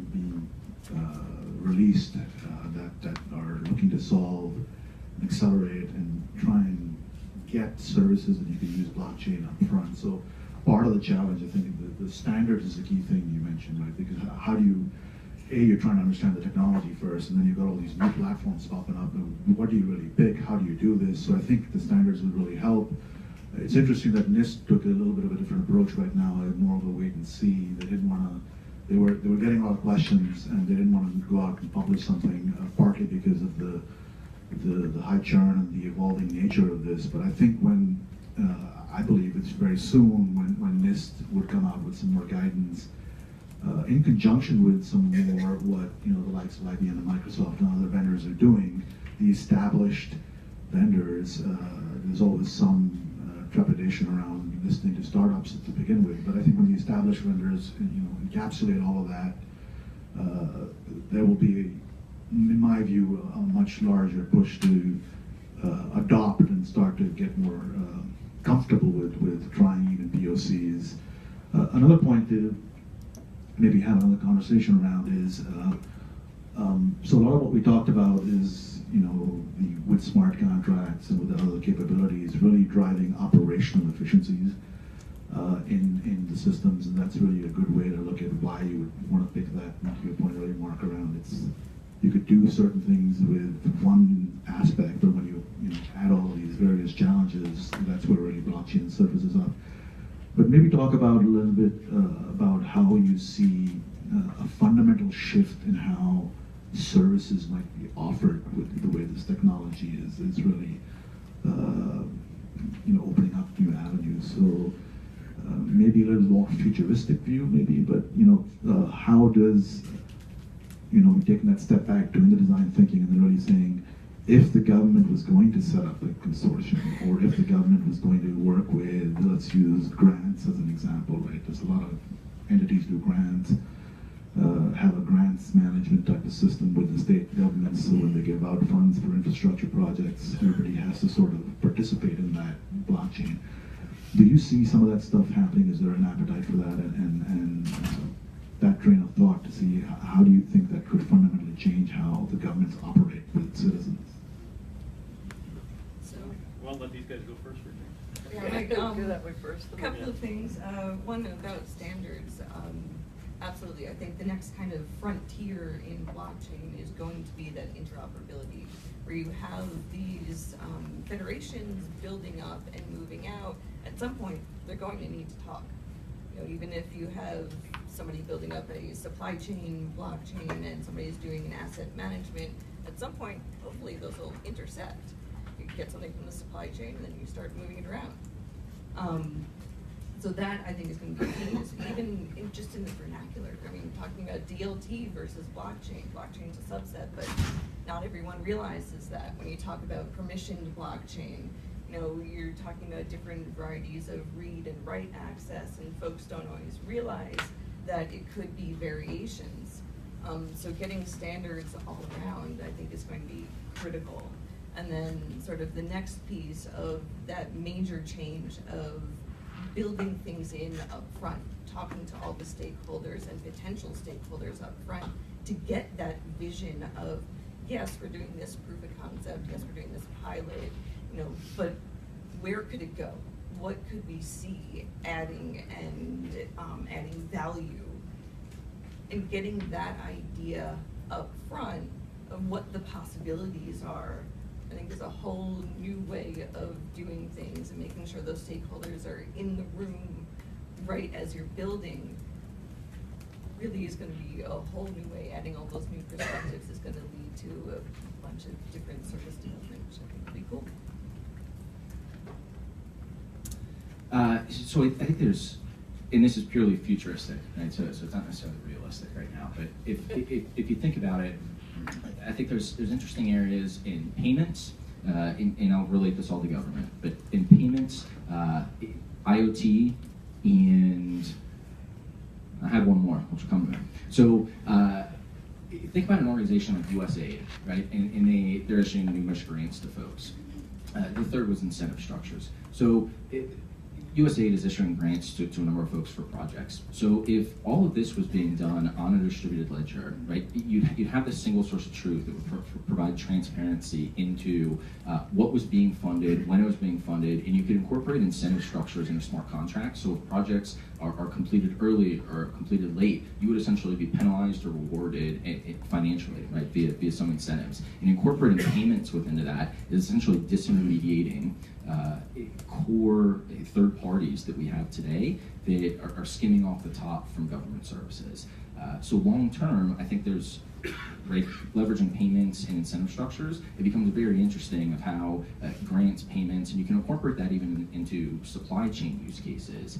released that are looking to solve, accelerate, and try and get services that you can use blockchain up front. So part of the challenge, I think, the standards is the key thing you mentioned, right? Because how do you, you're trying to understand the technology first, and then you've got all these new platforms popping up, and what do you really pick? How do you do this? So I think the standards would really help. It's interesting that NIST took a little bit of a different approach right now, more of a wait and see. They didn't want to, they were getting a lot of questions, and they didn't want to go out and publish something, partly because of the high churn and the evolving nature of this. But I think I believe it's very soon when NIST would come out with some more guidance, in conjunction with some more what the likes of IBM and Microsoft and other vendors are doing. The established vendors, there's always some trepidation around listening to startups to begin with, but I think when the established vendors encapsulate all of that, there will be, in my view, a much larger push to adopt and start to get more comfortable with trying even POCs. Another point to maybe have another conversation around is, so a lot of what we talked about is with smart contracts and with the other capabilities, really driving operational efficiencies in the systems, and that's really a good way to look at why you would want to pick that. To your point earlier, Mark, around you could do certain things with one aspect, but when you add all of these various challenges, that's where really blockchain surfaces up. But maybe talk about a little bit about how you see a fundamental shift in how services might be offered with the way this technology is really opening up new avenues. So maybe a little more futuristic view, maybe, but how does taking that step back, doing the design thinking, and then really saying, if the government was going to set up a consortium, or if the government was going to work with, let's use grants as an example, right? There's a lot of entities do grants, have a grants management type of system with the state governments, so when they give out funds for infrastructure projects, everybody has to sort of participate in that blockchain. Do you see some of that stuff happening? Is there an appetite for that? And that train of thought to see how do you think that could fundamentally change how the governments operate with citizens? So, Well, let these guys go first for a change. yeah, like, Do that way first. a couple of things. One about standards. Absolutely, I think the next kind of frontier in blockchain is going to be that interoperability, where you have these federations building up and moving out. At some point, they're going to need to talk. Even if you have somebody building up a supply chain blockchain and somebody's doing an asset management, at some point, hopefully those will intersect. You get something from the supply chain and then you start moving it around. So that, I think, is going to be key, even just in the vernacular. I mean, talking about DLT versus blockchain. Blockchain's a subset, but not everyone realizes that. When you talk about permissioned blockchain, you're talking about different varieties of read and write access, and folks don't always realize that it could be variations. So getting standards all around, I think, is going to be critical. And then sort of the next piece of that major change of building things in up front, talking to all the stakeholders and potential stakeholders up front to get that vision of, yes, we're doing this proof of concept, yes, we're doing this pilot, but where could it go? What could we see adding value? And getting that idea up front of what the possibilities are, I think, is a whole new way of doing things, and making sure those stakeholders are in the room right as you're building really is going to be a whole new way. Adding all those new perspectives is going to lead to a bunch of different service development, which I think will be cool. So I think there's, and this is purely futuristic, right? So it's not necessarily realistic right now. But if you think about it, I think there's interesting areas in payments, and I'll relate this all to government. But in payments, IoT, and I had one more, which will come to me. So think about an organization like USAID, right? And they're issuing numerous grants to folks. The third was incentive structures. So USAID is issuing grants to a number of folks for projects. So if all of this was being done on a distributed ledger, right, you'd have this single source of truth that would provide transparency into what was being funded, when it was being funded, and you could incorporate incentive structures in a smart contract. So if projects are completed early or completed late, you would essentially be penalized or rewarded financially, right, via some incentives. And incorporating payments within that is essentially disintermediating core third parties that we have today that are skimming off the top from government services. So long term, I think there's, right, leveraging payments and incentive structures, it becomes very interesting of how grants, payments, and you can incorporate that even into supply chain use cases.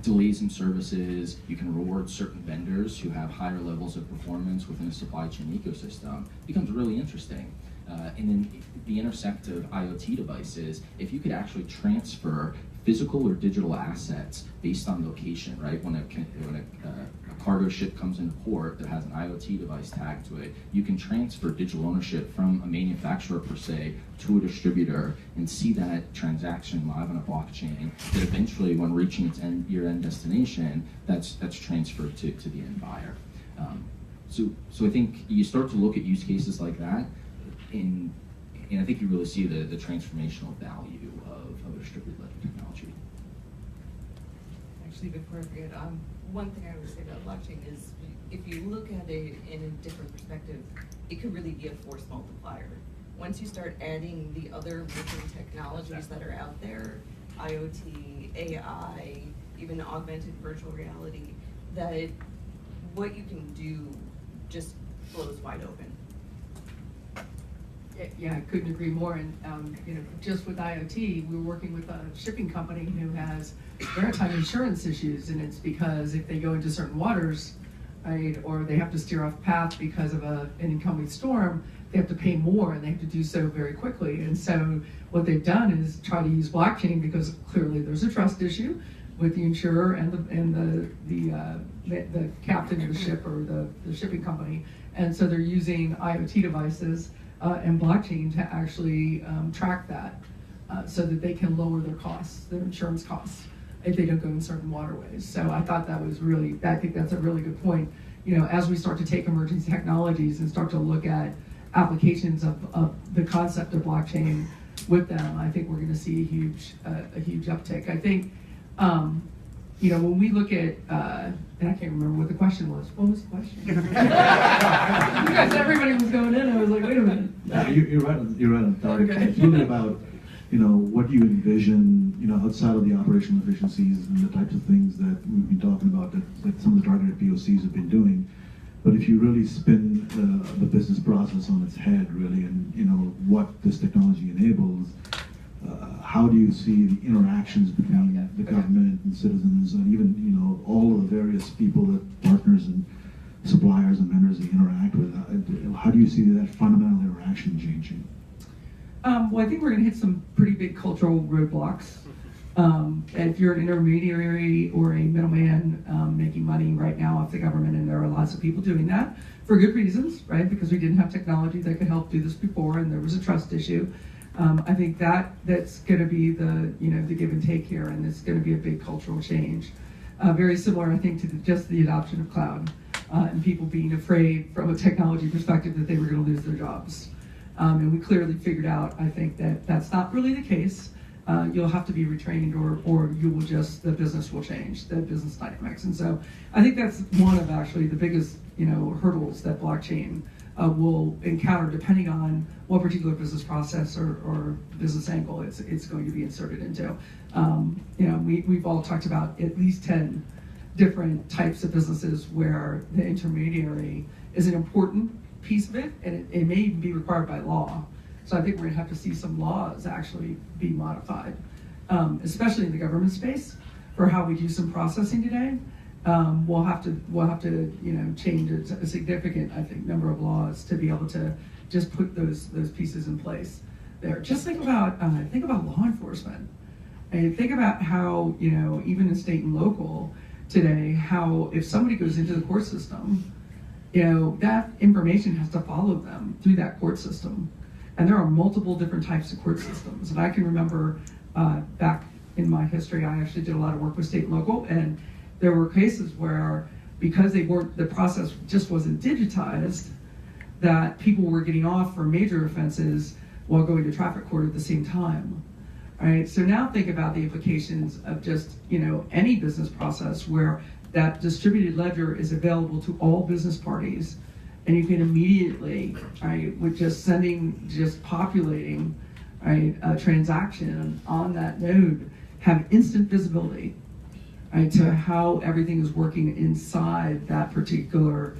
Delays in services, you can reward certain vendors who have higher levels of performance within a supply chain ecosystem. It becomes really interesting. And then the intersect of IoT devices, if you could actually transfer physical or digital assets based on location, right? When a cargo ship comes into port that has an IoT device tagged to it, you can transfer digital ownership from a manufacturer per se to a distributor and see that transaction live on a blockchain that eventually, when reaching its your end destination, that's transferred to the end buyer. So I think you start to look at use cases like that. and I think you really see the transformational value of a distributed ledger technology. Actually, before I forget, one thing I would say about blockchain is if you look at it in a different perspective, it could really be a force multiplier. Once you start adding the other emerging technologies that are out there, IoT, AI, even augmented virtual reality, that what you can do just blows wide open. Yeah, I couldn't agree more. And just with IoT, we were working with a shipping company who has maritime insurance issues, and it's because if they go into certain waters, right, or they have to steer off path because of an incoming storm, they have to pay more, and they have to do so very quickly. And so what they've done is try to use blockchain because clearly there's a trust issue with the insurer and the captain of the ship or the shipping company. And so they're using IoT devices and blockchain to actually track that so that they can lower their costs, their insurance costs, if they don't go in certain waterways. So I thought that was really, I think that's a really good point. As we start to take emerging technologies and start to look at applications of the concept of blockchain with them, I think we're going to see a huge uptick. I think, when we look at, and I can't remember what the question was. What was the question? Because everybody was going in, I was like, wait a minute. You're right on target. Okay. It's really about, what you envision, outside of the operational efficiencies and the types of things that we've been talking about that some of the targeted POCs have been doing. But if you really spin the business process on its head, really, and what this technology enables, how do you see the interactions between the government and citizens, and even all of the various people that partners and suppliers and vendors they interact with? How do you see that fundamental interaction changing? Well, I think we're going to hit some pretty big cultural roadblocks. If you're an intermediary or a middleman making money right now off the government, and there are lots of people doing that for good reasons, right? Because we didn't have technology that could help do this before, and there was a trust issue. I think that's going to be the give and take here, and it's going to be a big cultural change. Very similar, I think, to just the adoption of cloud and people being afraid from a technology perspective that they were going to lose their jobs. And we clearly figured out, I think, that that's not really the case. You'll have to be retrained, or you will the business will change, the business dynamics. And so I think that's one of actually the biggest, hurdles that blockchain will encounter, depending on what particular business process or business angle it's going to be inserted into. We've all talked about at least 10 different types of businesses where the intermediary is an important piece of it, and it may even be required by law. So I think we're going to have to see some laws actually be modified, especially in the government space, for how we do some processing today. We'll have to change a significant, I think, number of laws to be able to just put those pieces in place there. Just think about law enforcement, and think about how even in state and local today, how if somebody goes into the court system, that information has to follow them through that court system. And there are multiple different types of court systems. And I can remember back in my history, I actually did a lot of work with state and local, and there were cases where, because the process just wasn't digitized, that people were getting off for major offenses while going to traffic court at the same time. All right, so now think about the implications of just any business process where that distributed ledger is available to all business parties, and you can immediately, right, with just populating, right, a transaction on that node, have instant visibility, right, to how everything is working inside that particular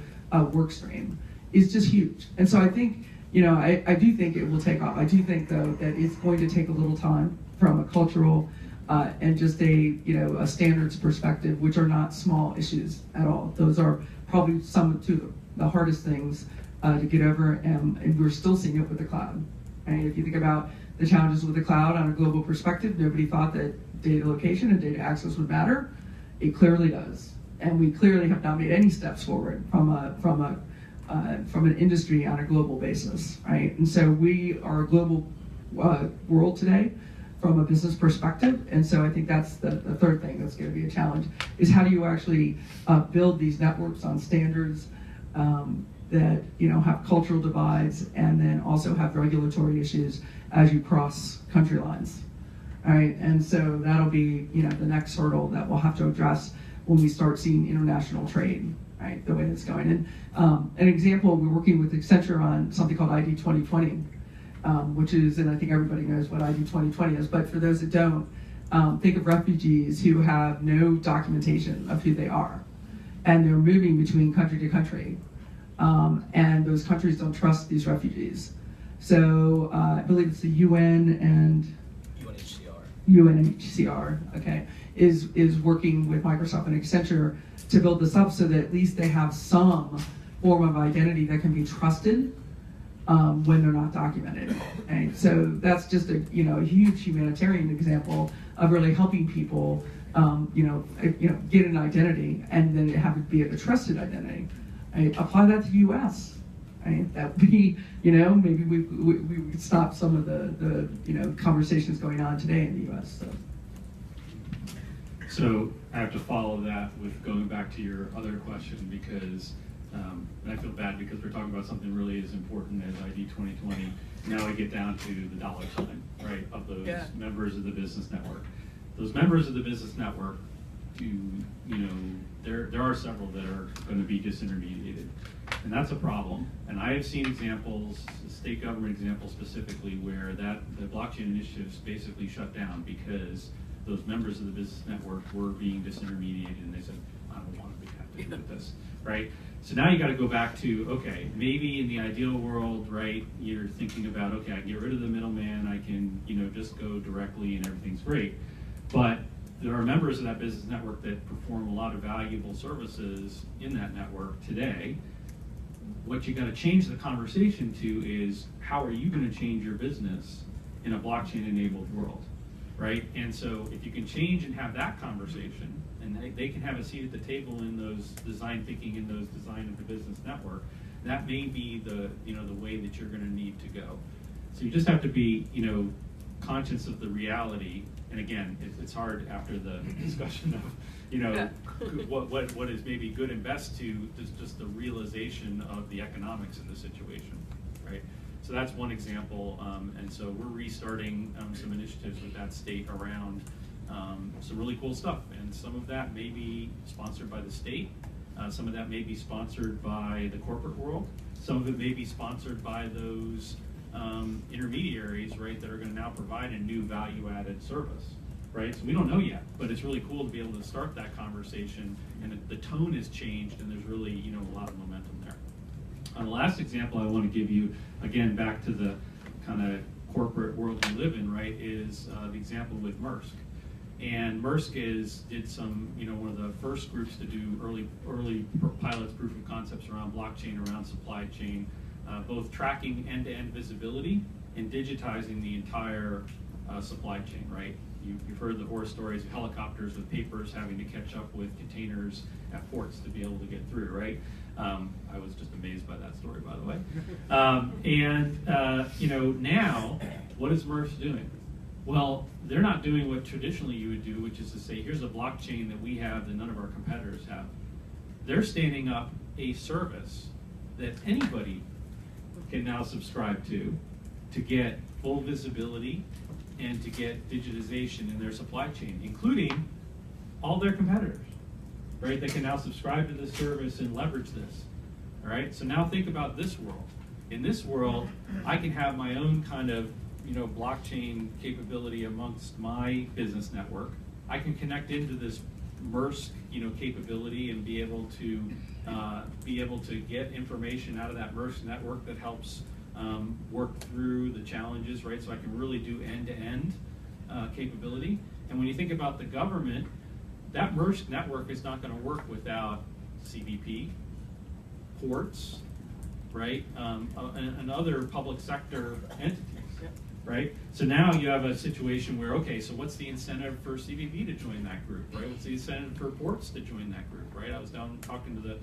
work stream is just huge. And so I think, I do think it will take off. I do think, though, that it's going to take a little time from a cultural and just a standards perspective, which are not small issues at all. Those are probably some of the hardest things to get over, and we're still seeing it with the cloud. And if you think about the challenges with the cloud on a global perspective, nobody thought that data location and data access would matter. It clearly does, and we clearly have not made any steps forward from an industry on a global basis, right? And so we are a global world today from a business perspective, and so I think that's the third thing that's going to be a challenge, is how do you actually build these networks on standards that have cultural divides, and then also have regulatory issues as you cross country lines. All right, and so that'll be the next hurdle that we'll have to address when we start seeing international trade, right, the way it's going. And an example, we're working with Accenture on something called ID 2020, which is, and I think everybody knows what ID 2020 is, but for those that don't, think of refugees who have no documentation of who they are, and they're moving between country to country, and those countries don't trust these refugees. So I believe it's the UN and UNHCR, okay, is working with Microsoft and Accenture to build this up so that at least they have some form of identity that can be trusted when they're not documented. And so that's just a huge humanitarian example of really helping people get an identity, and then have it be a trusted identity. Right? Apply that to the U.S. Right? That would be, maybe we would stop some of the conversations going on today in the U.S. So I have to follow that with going back to your other question, because and I feel bad because we're talking about something really as important as ID 2020. Now we get down to the dollar sign, right, of those members of the business network. Those members of the business network, there are several that are going to be disintermediated, and that's a problem. And I have seen examples, state government examples specifically, where the blockchain initiatives basically shut down because those members of the business network were being disintermediated, and they said, I don't want to have to do with this, right? So now you got to go back to, okay, maybe in the ideal world, right, you're thinking about, okay, I can get rid of the middleman, I can, just go directly and everything's great. But there are members of that business network that perform a lot of valuable services in that network today. What you got to change the conversation to is, how are you going to change your business in a blockchain-enabled world, right? And so if you can change and have that conversation, and they can have a seat at the table in those design thinking, in those design of the business network, that may be the way that you're going to need to go. So you just have to be conscious of the reality. And again, it's hard after the discussion of what is maybe good and best to just the realization of the economics of the situation, right? So that's one example, and so we're restarting some initiatives with that state around some really cool stuff, and some of that may be sponsored by the state, some of that may be sponsored by the corporate world, some of it may be sponsored by those intermediaries, right, that are going to now provide a new value-added service, right? So we don't know yet, but it's really cool to be able to start that conversation, and the tone has changed, and there's really a lot of momentum there. The last example I want to give you, again back to the kind of corporate world we live in, right, is the example with Maersk. And Maersk did some, one of the first groups to do early pilots, proof of concepts around blockchain, around supply chain, both tracking end-to-end visibility and digitizing the entire supply chain, right? You've heard the horror stories of helicopters with papers having to catch up with containers at ports to be able to get through, right? I was just amazed by that story, by the way. Now, what is Maersk doing? Well, they're not doing what traditionally you would do, which is to say, here's a blockchain that we have that none of our competitors have. They're standing up a service that anybody can now subscribe to get full visibility and to get digitization in their supply chain, including all their competitors, right? They can now subscribe to this service and leverage this, all right? So now think about this world. In this world, I can have my own kind of blockchain capability amongst my business network. I can connect into this Maersk capability and be able to get information out of that Maersk network that helps work through the challenges, right? So I can really do end-to-end capability. And when you think about the government, that Maersk network is not going to work without CBP, ports, right, and other public sector entities. Right? So now you have a situation where, okay, so what's the incentive for CBP to join that group, right? What's the incentive for ports to join that group, right? I was down talking to the,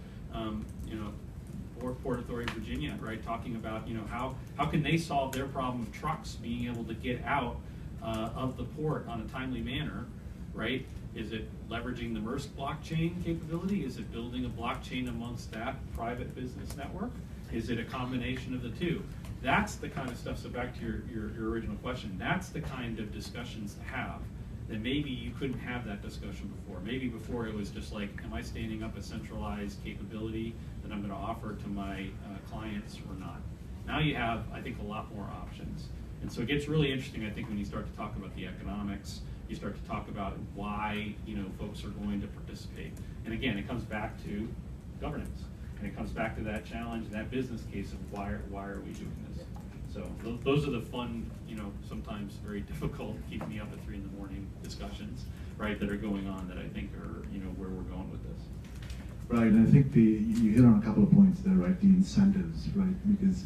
Port Authority of Virginia, right? Talking about, how can they solve their problem of trucks being able to get out of the port on a timely manner, right? Is it leveraging the Maersk blockchain capability? Is it building a blockchain amongst that private business network? Is it a combination of the two? That's the kind of stuff, so back to your original question, that's the kind of discussions to have that maybe you couldn't have that discussion before. Maybe before it was just like, am I standing up a centralized capability that I'm going to offer to my clients or not? Now you have, I think, a lot more options. And so it gets really interesting, I think, when you start to talk about the economics, you start to talk about why, folks are going to participate. And again, it comes back to governance. And it comes back to that challenge, that business case of why are we doing this? So those are the fun, sometimes very difficult, keep me up at 3 a.m. discussions, right, that are going on that I think are, where we're going with this. Right, and I think you hit on a couple of points there, right? The incentives, right? Because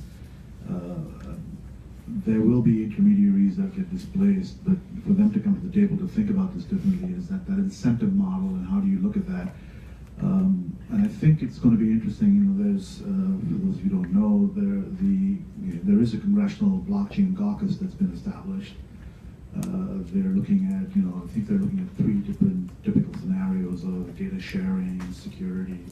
there will be intermediaries that get displaced, but for them to come to the table to think about this differently is that incentive model, and how do you look at that? And I think it's going to be interesting. There's, for those of you who don't know, there is a congressional blockchain caucus that's been established. They're looking at, I think they're looking at 3 different typical scenarios of data sharing, security.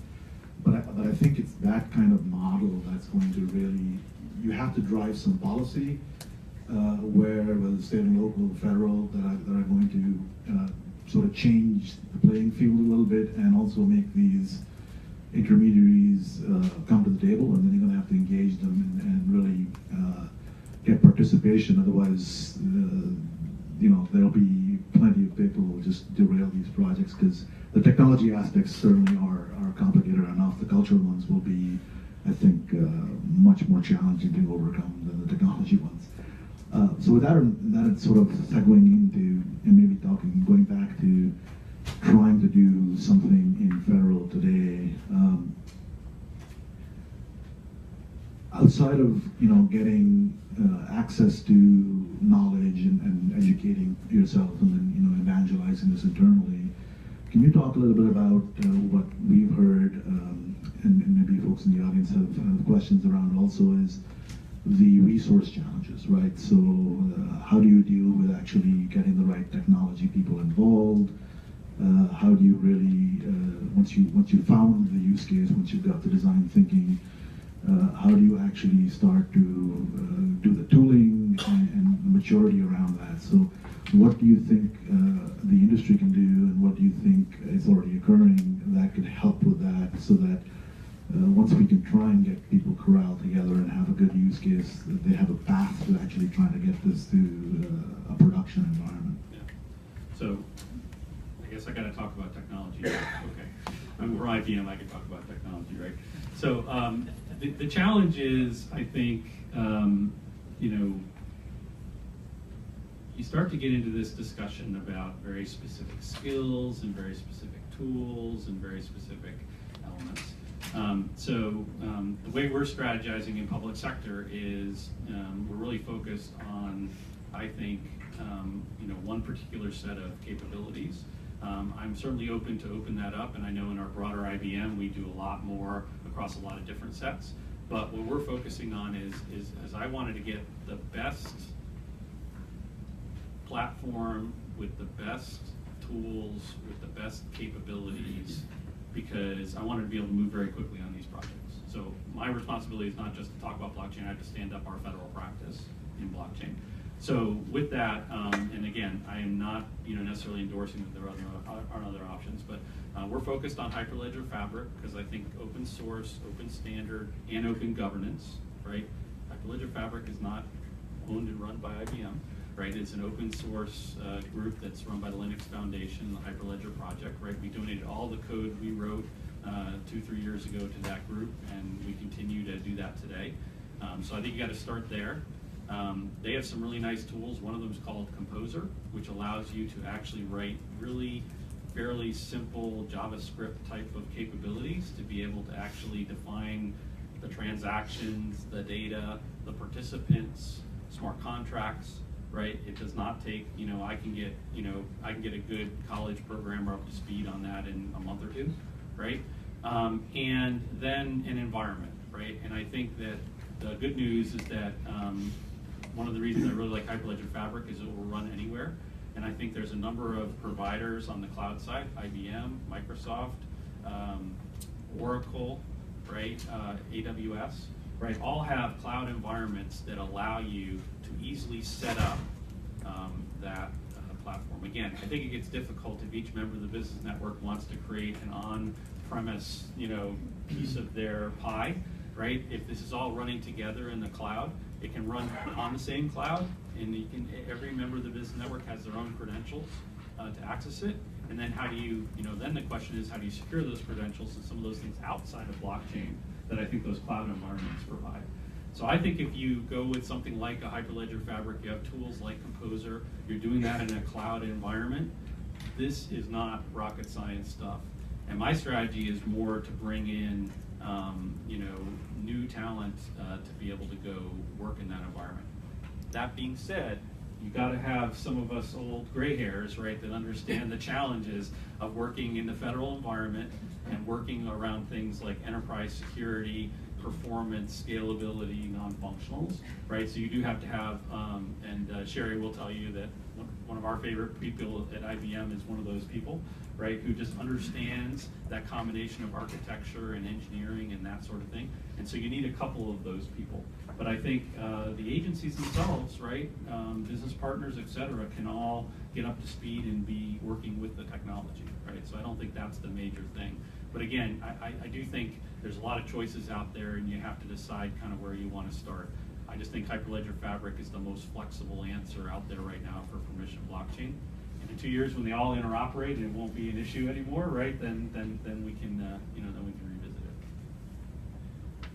But I think it's that kind of model that's going to really, you have to drive some policy whether state and local, federal, that are going to sort of change the playing field a little bit, and also make these intermediaries come to the table, and then you're going to have to engage them and really get participation. Otherwise, there'll be plenty of people who will just derail these projects, because the technology aspects certainly are complicated enough. The cultural ones will be, I think, much more challenging to overcome than the technology ones. So with that sort of segueing into, and maybe going back to trying to do something in federal today, outside of getting access to knowledge and educating yourself, and then evangelizing this internally, can you talk a little bit about what we've heard, and maybe folks in the audience have questions around also, is the resource challenges, right? So how do you deal with actually getting the right technology people involved? How do you really, once you found the use case, once you've got the design thinking, how do you actually start to do the tooling and the maturity around that? So what do you think the industry can do, and what do you think is already occurring that could help with that, so that once we can try and get people corralled together and have a good use case, that they have a path to actually trying to get this to a production environment? Yeah. So I guess I got to talk about technology. Okay. We're IBM, I can talk about technology, right? So the challenge is, I think, you start to get into this discussion about very specific skills and very specific tools and very specific elements. The way we're strategizing in public sector is we're really focused on, I think, one particular set of capabilities. I'm certainly open to open that up, and I know in our broader IBM we do a lot more across a lot of different sets. But what we're focusing on is I wanted to get the best platform with the best tools, with the best capabilities, because I wanted to be able to move very quickly on these projects. So my responsibility is not just to talk about blockchain, I have to stand up our federal practice in blockchain. So with that, and again, I am not necessarily endorsing that there are other options, but we're focused on Hyperledger Fabric, because I think open source, open standard, and open governance, right? Hyperledger Fabric is not owned and run by IBM, right? It's an open source group that's run by the Linux Foundation, the Hyperledger project, right? We donated all the code we wrote 2-3 years ago to that group, and we continue to do that today. So I think you got to start there. They have some really nice tools. One of them is called Composer, which allows you to actually write really fairly simple JavaScript type of capabilities to be able to actually define the transactions, the data, the participants, smart contracts, right? It does not take, I can get a good college programmer up to speed on that in a month or two, right? And then an environment, right? And I think that the good news is that one of the reasons I really like Hyperledger Fabric is it will run anywhere. And I think there's a number of providers on the cloud side, IBM, Microsoft, Oracle, right, AWS, right, all have cloud environments that allow you to easily set up that platform. Again, I think it gets difficult if each member of the business network wants to create an on-premise, piece of their pie, right? If this is all running together in the cloud, it can run on the same cloud, and every member of the business network has their own credentials to access it. And then how do you, then the question is, how do you secure those credentials and some of those things outside of blockchain that I think those cloud environments provide? So I think if you go with something like a Hyperledger Fabric, you have tools like Composer, you're doing that in a cloud environment, this is not rocket science stuff. And my strategy is more to bring in, new talent to be able to go work in that environment. That being said, you got to have some of us old gray hairs, right, that understand the challenges of working in the federal environment and working around things like enterprise security, performance, scalability, non-functionals, right? So you do have to have, and Sherri will tell you that one of our favorite people at IBM is one of those people, right, who just understands that combination of architecture and engineering and that sort of thing. And so you need a couple of those people. But I think the agencies themselves, right, business partners, et cetera, can all get up to speed and be working with the technology, right? So I don't think that's the major thing. But again, I do think there's a lot of choices out there, and you have to decide kind of where you want to start. I just think Hyperledger Fabric is the most flexible answer out there right now for permission blockchain. And in 2 years, when they all interoperate and it won't be an issue anymore, right? Then we can then we can revisit it.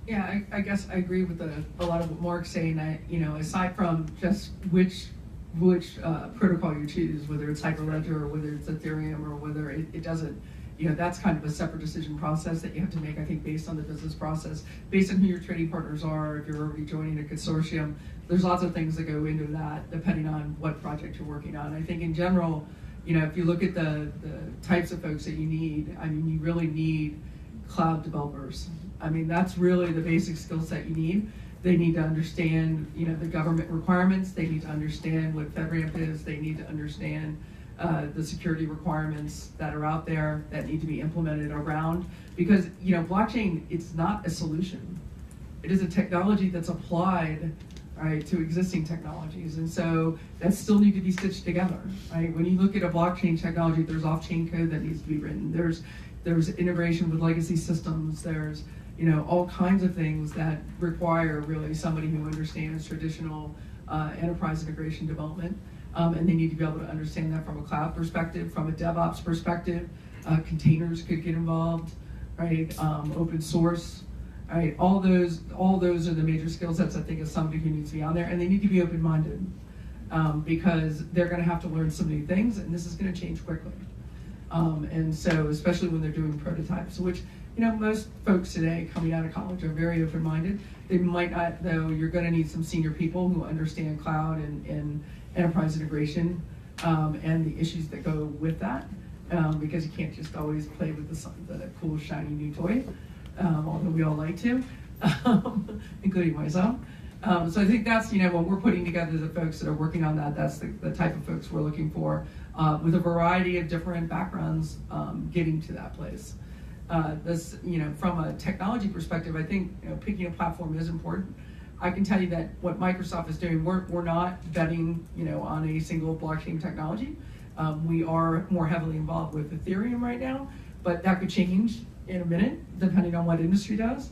Yeah, I guess I agree with a lot of what Mark's saying. Aside from just which protocol you choose, whether it's Hyperledger or whether it's Ethereum or whether it doesn't, that's kind of a separate decision process that you have to make, I think, based on the business process, based on who your trading partners are, if you're already joining a consortium. There's lots of things that go into that depending on what project you're working on. I think in general, if you look at the types of folks that you need, you really need cloud developers. That's really the basic skill set you need. They need to understand, the government requirements. They need to understand what FedRAMP is. They need to understand the security requirements that are out there that need to be implemented around. Because, blockchain, it's not a solution. It is a technology that's applied, right, to existing technologies. And so that still need to be stitched together, right? When you look at a blockchain technology, there's off-chain code that needs to be written. There's integration with legacy systems. There's all kinds of things that require really somebody who understands traditional enterprise integration development. And they need to be able to understand that from a cloud perspective, from a DevOps perspective. Containers could get involved, right? Open source, right? All those are the major skill sets, I think, of somebody who needs to be on there. And they need to be open-minded because they're going to have to learn some new things, and this is going to change quickly. And so, especially when they're doing prototypes, which most folks today coming out of college are very open-minded. They might not, though. You're going to need some senior people who understand cloud and enterprise integration and the issues that go with that, because you can't just always play with the cool, shiny new toy, although we all like to, including myself. So I think that's, when we're putting together the folks that are working on that, that's the type of folks we're looking for, with a variety of different backgrounds getting to that place. From a technology perspective, I think picking a platform is important. I can tell you that what Microsoft is doing, we're not betting on a single blockchain technology. We are more heavily involved with Ethereum right now, but that could change in a minute depending on what industry does.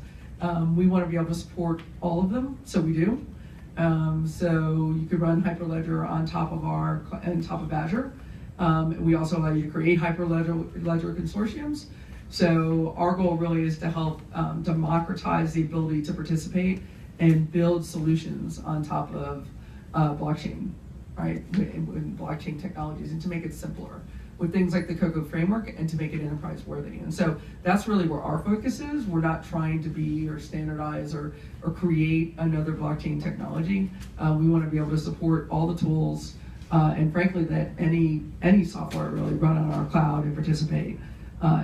We want to be able to support all of them, so we do. So you could run Hyperledger on top of Azure. We also allow you to create Hyperledger consortiums. So our goal really is to help democratize the ability to participate and build solutions on top of blockchain, right, in blockchain technologies, and to make it simpler with things like the COCO framework and to make it enterprise worthy. And so that's really where our focus is. We're not trying to be or standardize or create another blockchain technology. We want to be able to support all the tools and frankly that any software really run on our cloud and participate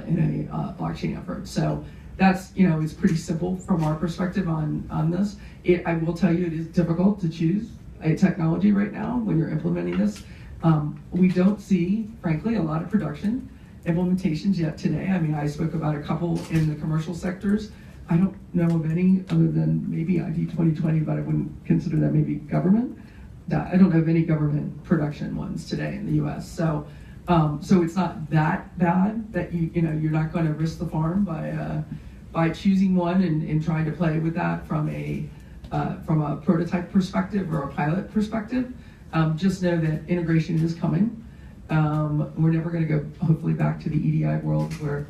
in a blockchain effort. So that's, it's pretty simple from our perspective on this. I will tell you, it is difficult to choose a technology right now when you're implementing this. We don't see, frankly, a lot of production implementations yet today. I spoke about a couple in the commercial sectors. I don't know of any other than maybe ID 2020, but I wouldn't consider that maybe government. I don't know of any government production ones today in the U.S. So it's not that bad that you're not going to risk the farm by choosing one and trying to play with that from a prototype perspective or a pilot perspective. Just know that integration is coming. We're never going to go, hopefully, back to the EDI world where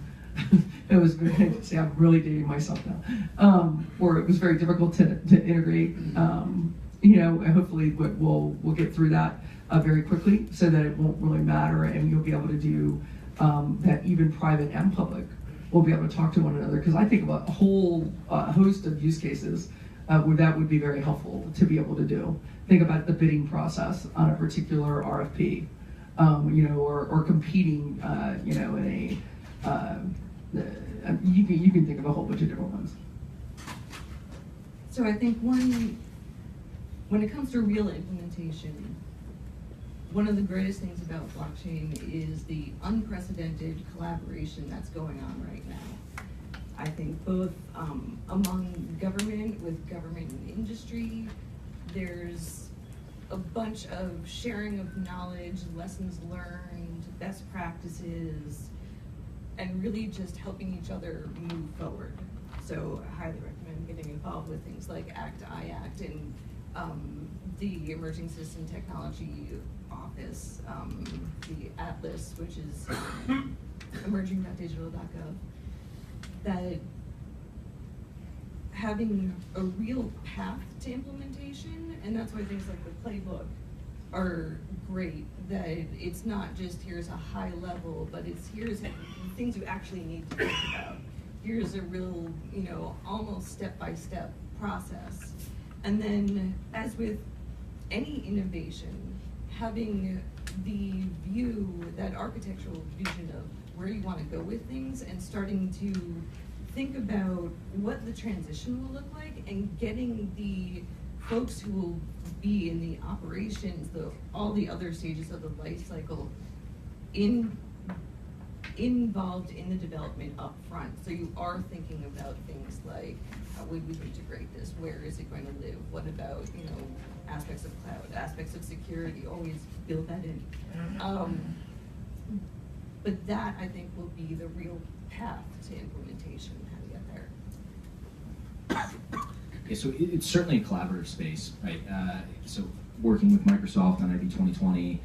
it was very, see, I'm really dating myself now, where it was very difficult to integrate. Hopefully we'll get through that very quickly so that it won't really matter, and you'll be able to do that. Even private and public will be able to talk to one another, because I think about a whole host of use cases where that would be very helpful to be able to do. Think about the bidding process on a particular RFP, or competing, in a, you can think of a whole bunch of different ones. So I think when it comes to real implementation, one of the greatest things about blockchain is the unprecedented collaboration that's going on right now. I think both among government, with government and industry, there's a bunch of sharing of knowledge, lessons learned, best practices, and really just helping each other move forward. So I highly recommend getting involved with things like ACT, IACT, and the Emerging System Technology Office, the Atlas, which is emerging.digital.gov, that having a real path to implementation, and that's why things like the playbook are great, that it's not just here's a high level, but it's here's things you actually need to think about. Here's a real, almost step-by-step process. And then, as with any innovation, having the view, that architectural vision of where you want to go with things, and starting to think about what the transition will look like, and getting the folks who will be in the operations, all the other stages of the life cycle, involved in the development up front. So you are thinking about things like, how would we integrate this? Where is it going to live? What about, aspects of cloud, aspects of security? Always build that in. But that, I think, will be the real path to implementation, how to get there. Yeah, so it's certainly a collaborative space, right? So working with Microsoft on ID 2020,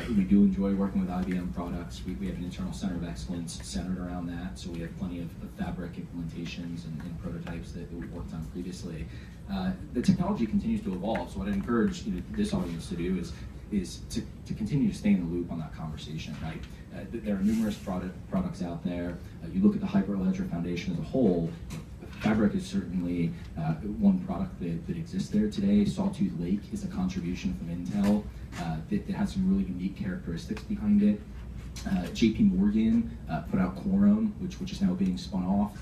we do enjoy working with IBM products. We have an internal center of excellence centered around that, so we have plenty of Fabric implementations and prototypes that we worked on previously. The technology continues to evolve, so what I'd encourage this audience to do is to continue to stay in the loop on that conversation, right? There are numerous products out there. You look at the Hyperledger Foundation as a whole. Fabric is certainly one product that exists there today. Sawtooth Lake is a contribution from Intel that has some really unique characteristics behind it. JP Morgan put out Quorum, which is now being spun off.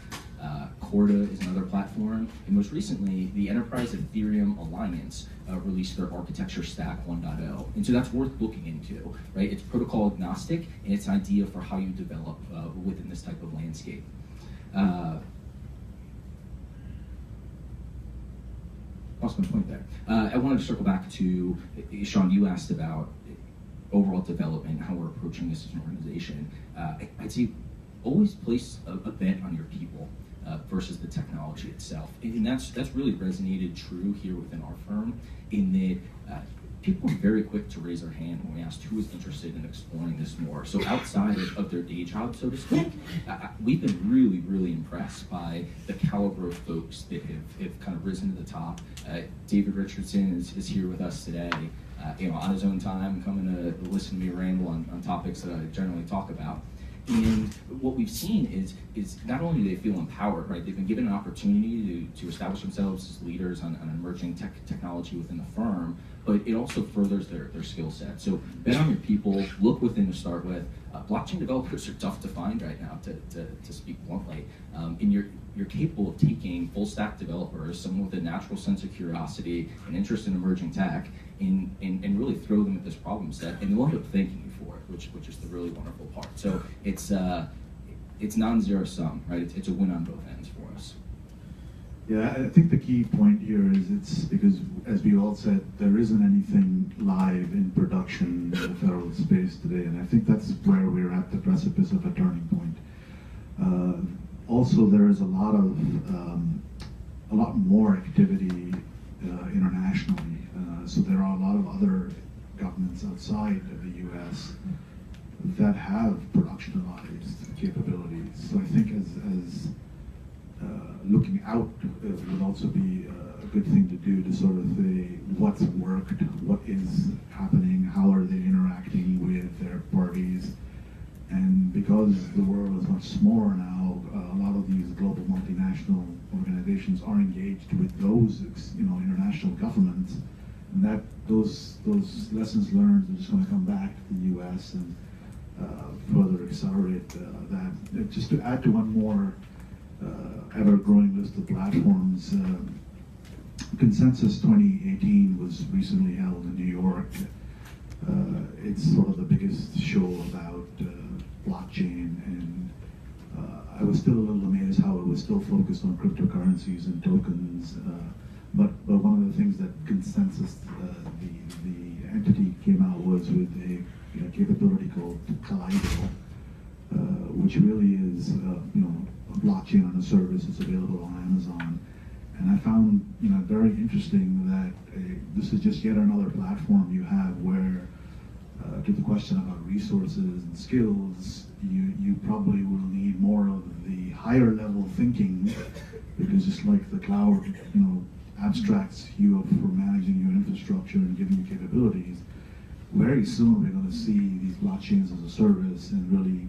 Corda is another platform. And most recently, the Enterprise Ethereum Alliance released their architecture stack 1.0. And so that's worth looking into, right? It's protocol agnostic, and it's an idea for how you develop within this type of landscape. Lost my point there. I wanted to circle back to, Ishan, you asked about overall development, how we're approaching this as an organization. I'd say always place a bet on your people versus the technology itself. And that's really resonated true here within our firm, in that people are very quick to raise their hand when we asked who is interested in exploring this more. So outside of their day job, so to speak, we've been really, really impressed by the caliber of folks that have kind of risen to the top. David Richardson is here with us today, on his own time, coming to listen to me ramble on topics that I generally talk about. And what we've seen is not only do they feel empowered, right? They've been given an opportunity to establish themselves as leaders on emerging technology within the firm, but it also furthers their skill set. So bet on your people, look within to start with. Blockchain developers are tough to find right now, to speak bluntly. And you're capable of taking full stack developers, someone with a natural sense of curiosity and interest in emerging tech, and really throw them at this problem set, and they'll end up thanking you for it, which is the really wonderful part. So it's non-zero sum, right? It's a win on both ends for us. Yeah, I think the key point here is it's because, as we all said, there isn't anything live in production in the federal space today, and I think that's where we're at the precipice of a turning point. Also, there is a lot more activity internationally. So there are a lot of other governments outside of the U.S. that have productionalized capabilities. So I think as looking out would also be a good thing to do to sort of say what's worked, what is happening, how are they interacting with their parties. And because the world is much smaller now, a lot of these global multinational organizations are engaged with those, international governments, and that those lessons learned are just going to come back to the U.S. and further accelerate that. Just to add to one more ever-growing list of platforms, Consensus 2018 was recently held in New York. It's sort of the biggest show about blockchain, and I was still a little amazed how it was still focused on cryptocurrencies and tokens. But one of the things that Consensus, the entity, came out was with a capability called Kaleido, which really is a blockchain on a service. It's available on Amazon. And I found very interesting that this is just yet another platform you have where, to the question about resources and skills, you probably will need more of the higher level thinking, because just like the cloud, abstracts you for managing your infrastructure and giving you capabilities, very soon we're going to see these blockchains as a service, and really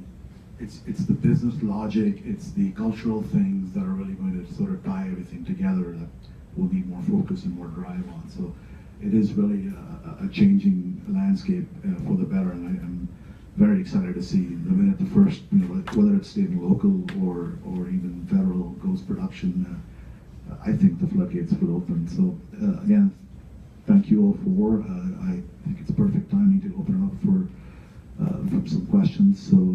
it's the business logic, it's the cultural things that are really going to sort of tie everything together that we'll need more focus and more drive on. So it is really a changing landscape for the better, and I'm very excited to see the minute the first, whether it's state and local or even federal goes production, I think the floodgates will open. So again, thank you all for. I think it's perfect timing to open it up for some questions. So.